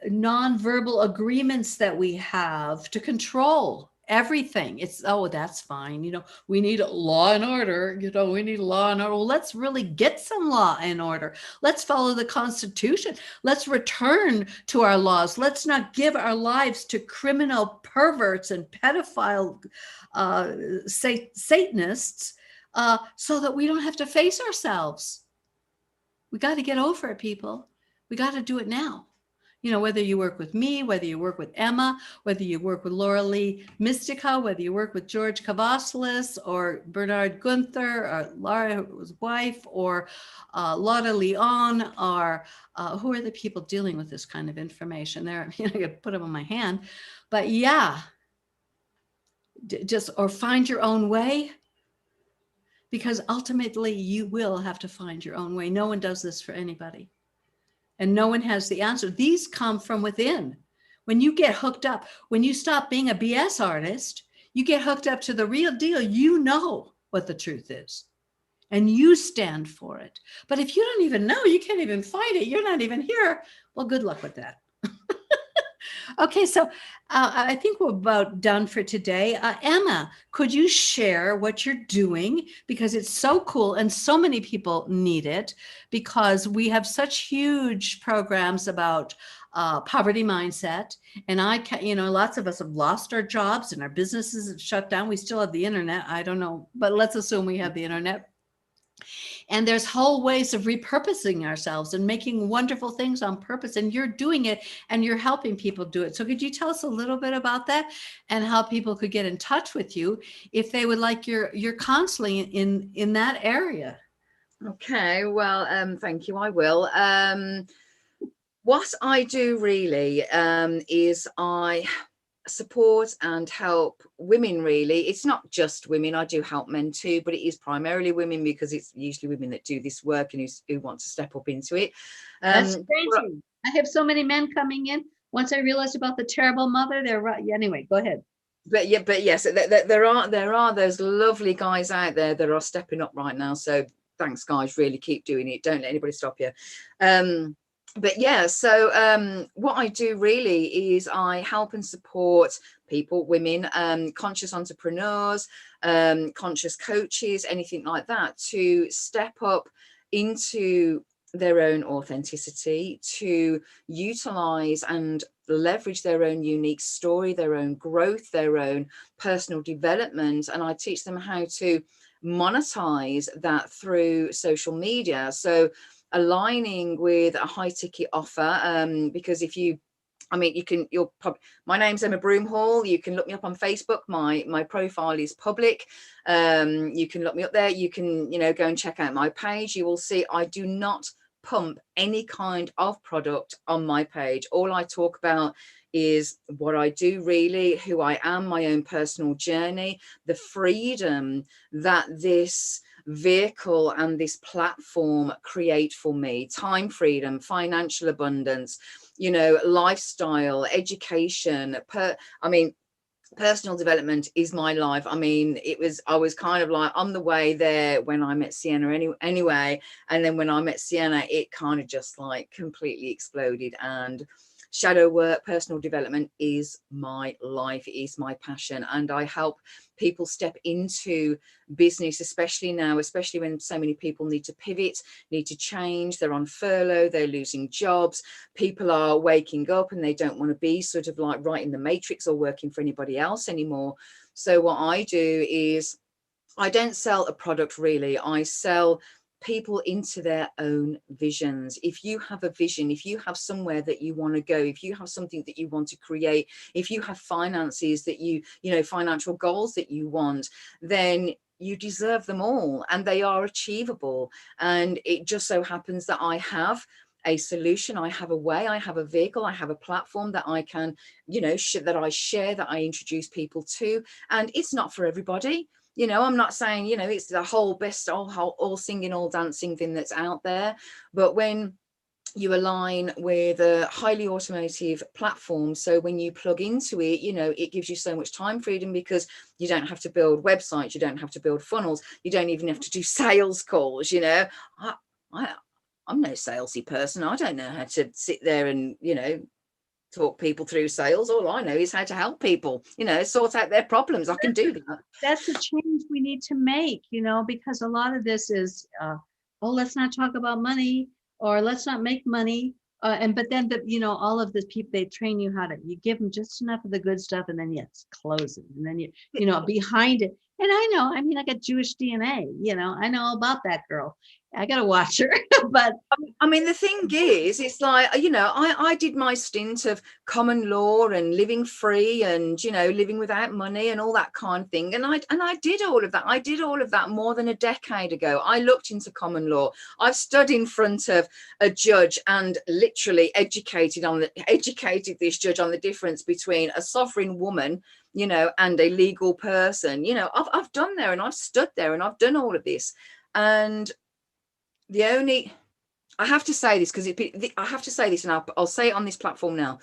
non-verbal agreements that we have to control everything. It's, oh, that's fine. You know, we need law and order. You know, we need law and order. Well, let's really get some law and order. Let's follow the Constitution. Let's return to our laws. Let's not give our lives to criminal perverts and pedophile Satanists so that we don't have to face ourselves. We got to get over it, people. We got to do it now. You know, whether you work with me, whether you work with Emma, whether you work with Laura Lee Mystica, whether you work with George Kavasilis or Bernard Gunther or Laura's wife or Laura Leon, or who are the people dealing with this kind of information? There, you know, I could put them on my hand, but yeah, or find your own way, because ultimately you will have to find your own way. No one does this for anybody. And no one has the answer. These come from within. When you get hooked up, when you stop being a BS artist, you get hooked up to the real deal. You know what the truth is and you stand for it. But if you don't even know, you can't even fight it, you're not even here, well, good luck with that. Okay, so I think we're about done for today. Emma, could you share what you're doing? Because it's so cool and so many people need it, because we have such huge programs about poverty mindset. And lots of us have lost our jobs and our businesses have shut down. We still have the internet. I don't know, but let's assume we have the internet. And there's whole ways of repurposing ourselves and making wonderful things on purpose. And you're doing it and you're helping people do it. So could you tell us a little bit about that and how people could get in touch with you if they would like your counseling in that area? Okay, well, thank you. I will. What I do really is I support and help women. Really, it's not just women. I do help men too, but it is primarily women because it's usually women that do this work and who want to step up into it. That's crazy. I have so many men coming in. Once I realized about the terrible mother, they're right. Anyway, go ahead. But yes, there are those lovely guys out there that are stepping up right now. So thanks, guys. Really keep doing it. Don't let anybody stop you. But yeah, so what I do really is I help and support people, women, conscious entrepreneurs, conscious coaches, anything like that, to step up into their own authenticity, to utilize and leverage their own unique story, their own growth, their own personal development. And I teach them how to monetize that through social media. So aligning with a high ticket offer, because if you, I mean, you'll probably, my name's Emma Broomhall. You can look me up on Facebook. My profile is public. You can look me up there. You can, go and check out my page. You will see I do not pump any kind of product on my page. All I talk about is what I do really, who I am, my own personal journey, the freedom that this vehicle and this platform create for me, time freedom, financial abundance, lifestyle, education, personal development is my life. I mean, I was kind of like on the way there when I met Sienna anyway. And then when I met Sienna, it kind of just like completely exploded. And shadow work, personal development is my life, it is my passion. And I help people step into business, especially now, especially when so many people need to pivot, need to change. They're on furlough, they're losing jobs. People are waking up and they don't want to be sort of like right in the matrix or working for anybody else anymore. So what I do is I don't sell a product really. I sell people into their own visions. If you have a vision, if you have somewhere that you want to go, if you have something that you want to create, if you have finances that financial goals that you want, then you deserve them all and they are achievable. And it just so happens that I have a solution, I have a way, I have a vehicle, I have a platform that I can, that I share, that I introduce people to. And it's not for everybody. I'm not saying, it's the whole best, all singing, all dancing thing that's out there. But when you align with a highly automotive platform, so when you plug into it, it gives you so much time freedom because you don't have to build websites, you don't have to build funnels, you don't even have to do sales calls. I'm no salesy person. I don't know how to sit there and, talk people through sales. All I know is how to help people, sort out their problems. I can do that. That's the change we need to make, because a lot of this is, let's not talk about money or let's not make money. But then, all of the people, they train you you give them just enough of the good stuff and then it's closing. And then behind it. And I got Jewish DNA, I know all about that girl. I got to watch her. But I mean, the thing is, it's like, I did my stint of common law and living free and, living without money and all that kind of thing. And I did all of that. I did all of that more than a decade ago. I looked into common law. I've stood in front of a judge and literally educated this judge on the difference between a sovereign woman, and a legal person. I've done there and I've stood there and I've done all of this. And I have to say this because I have to say this, and I'll say it on this platform now.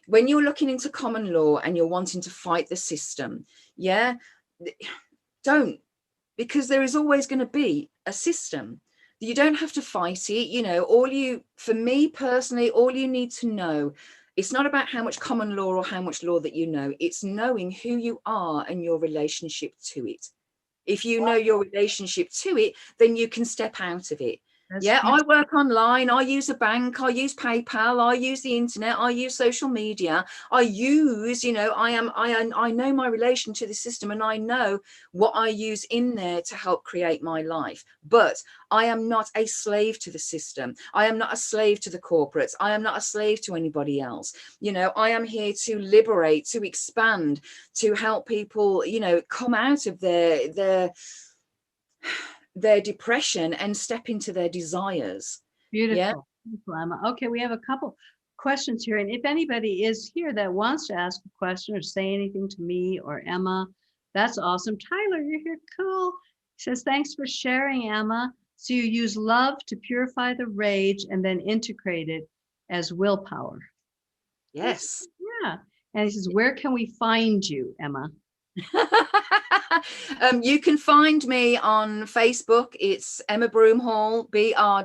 When you're looking into common law and you're wanting to fight the system, don't, because there is always going to be a system. You don't have to fight it. For me personally, all you need to know, it's not about how much common law or how much law that you know. It's knowing who you are and your relationship to it. If you know your relationship to it, then you can step out of it. That's Yeah, I beautiful. work online. I use a bank. I use PayPal. I use the internet. I use social media. I use, I know my relation to the system, and I know what I use in there to help create my life. But I am not a slave to the system. I am not a slave to the corporates. I am not a slave to anybody else. I am here to liberate, to expand, to help people, come out of their depression and step into their desires. Yeah. Beautiful. Beautiful, Emma. Okay, we have a couple questions here. And if anybody is here that wants to ask a question or say anything to me or Emma, that's awesome. Tyler, you're here. Cool. He says, thanks for sharing, Emma. So you use love to purify the rage and then integrate it as willpower. Yes. Yeah. And he says, where can we find you, Emma? You can find me on Facebook. It's Emma Broomhall, BROOMHALL.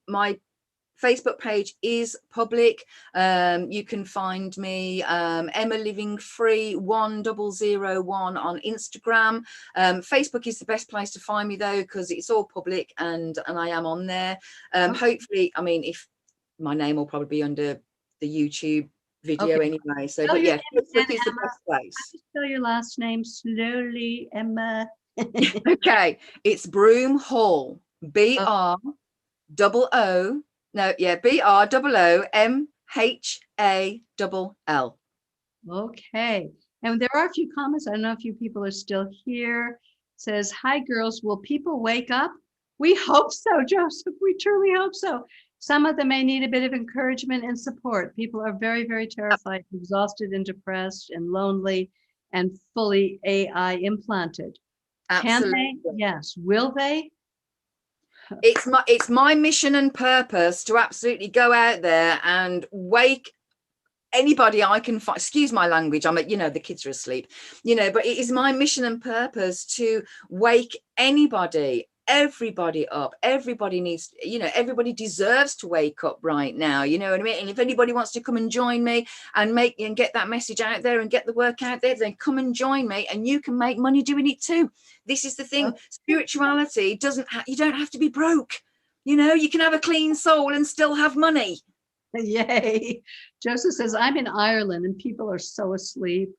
My Facebook page is public. You can find me Emma Living Free 1001 on Instagram. Facebook is the best place to find me though, because it's all public and I am on there. Hopefully, I mean, if my name will probably be under the YouTube video anyway. So, but yeah, Facebook is the best place. Spell your last name slowly, Emma. Okay, it's Broomhall. BROOMHALL. Okay. And there are a few comments. I don't know if you people are still here. It says, hi, girls. Will people wake up? We hope so, Joseph. We truly hope so. Some of them may need a bit of encouragement and support. People are very, very terrified, exhausted and depressed and lonely and fully AI implanted. Absolutely. Can they? Yes. Will they? It's my mission and purpose to absolutely go out there and wake anybody I can find. Excuse my language. The kids are asleep, but it is my mission and purpose to wake everybody up. Everybody needs, everybody deserves to wake up right now. You know what I mean? And if anybody wants to come and join me and get that message out there and get the work out there, then come and join me, and you can make money doing it too. This is the thing. Spirituality you don't have to be broke. You can have a clean soul and still have money. Yay. Joseph says, I'm in Ireland and people are so asleep.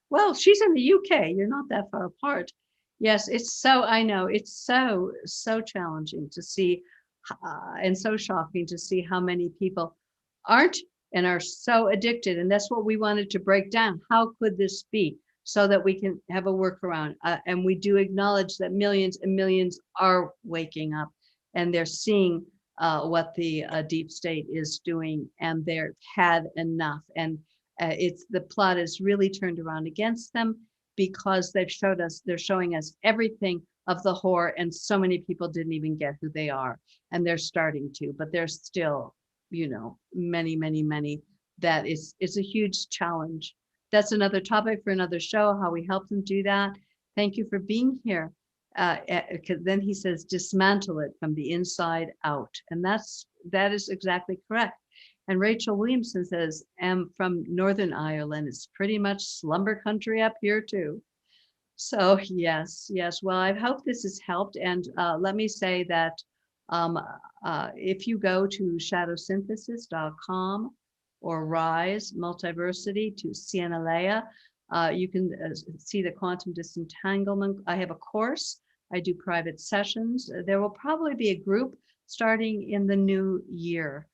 Well, she's in the UK. You're not that far apart. Yes, I know it's so challenging to see and so shocking to see how many people aren't and are so addicted. And that's what we wanted to break down. How could this be, so that we can have a workaround? And we do acknowledge that millions and millions are waking up and they're seeing what the deep state is doing, and they've had enough. And the plot is really turned around against them, because they're showing us everything of the horror, and so many people didn't even get who they are, and they're starting to, but there's still, many that it's a huge challenge. That's another topic for another show, how we help them do that. Thank you for being here. Then he says, dismantle it from the inside out. And that is exactly correct. And Rachel Williamson says, I'm from Northern Ireland. It's pretty much slumber country up here too. So yes. Well, I hope this has helped. And let me say that if you go to shadowsynthesis.com or Rise Multiversity to Sienna Leia, you can see the Quantum Disentanglement. I have a course. I do private sessions. There will probably be a group starting in the new year.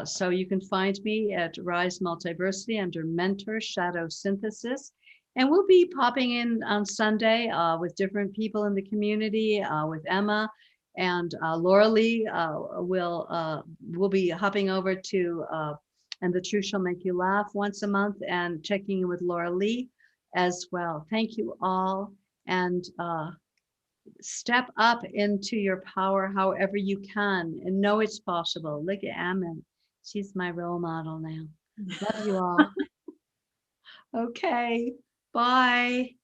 So you can find me at Rise Multiversity under Mentor Shadow Synthesis. And we'll be popping in on Sunday with different people in the community, with Emma and Laura Lee. We'll be hopping over to And the Truth Shall Make You Laugh once a month, and checking in with Laura Lee as well. Thank you all. And step up into your power however you can, and know it's possible. Look at Emma. She's my role model now. Love you all. Okay. Bye.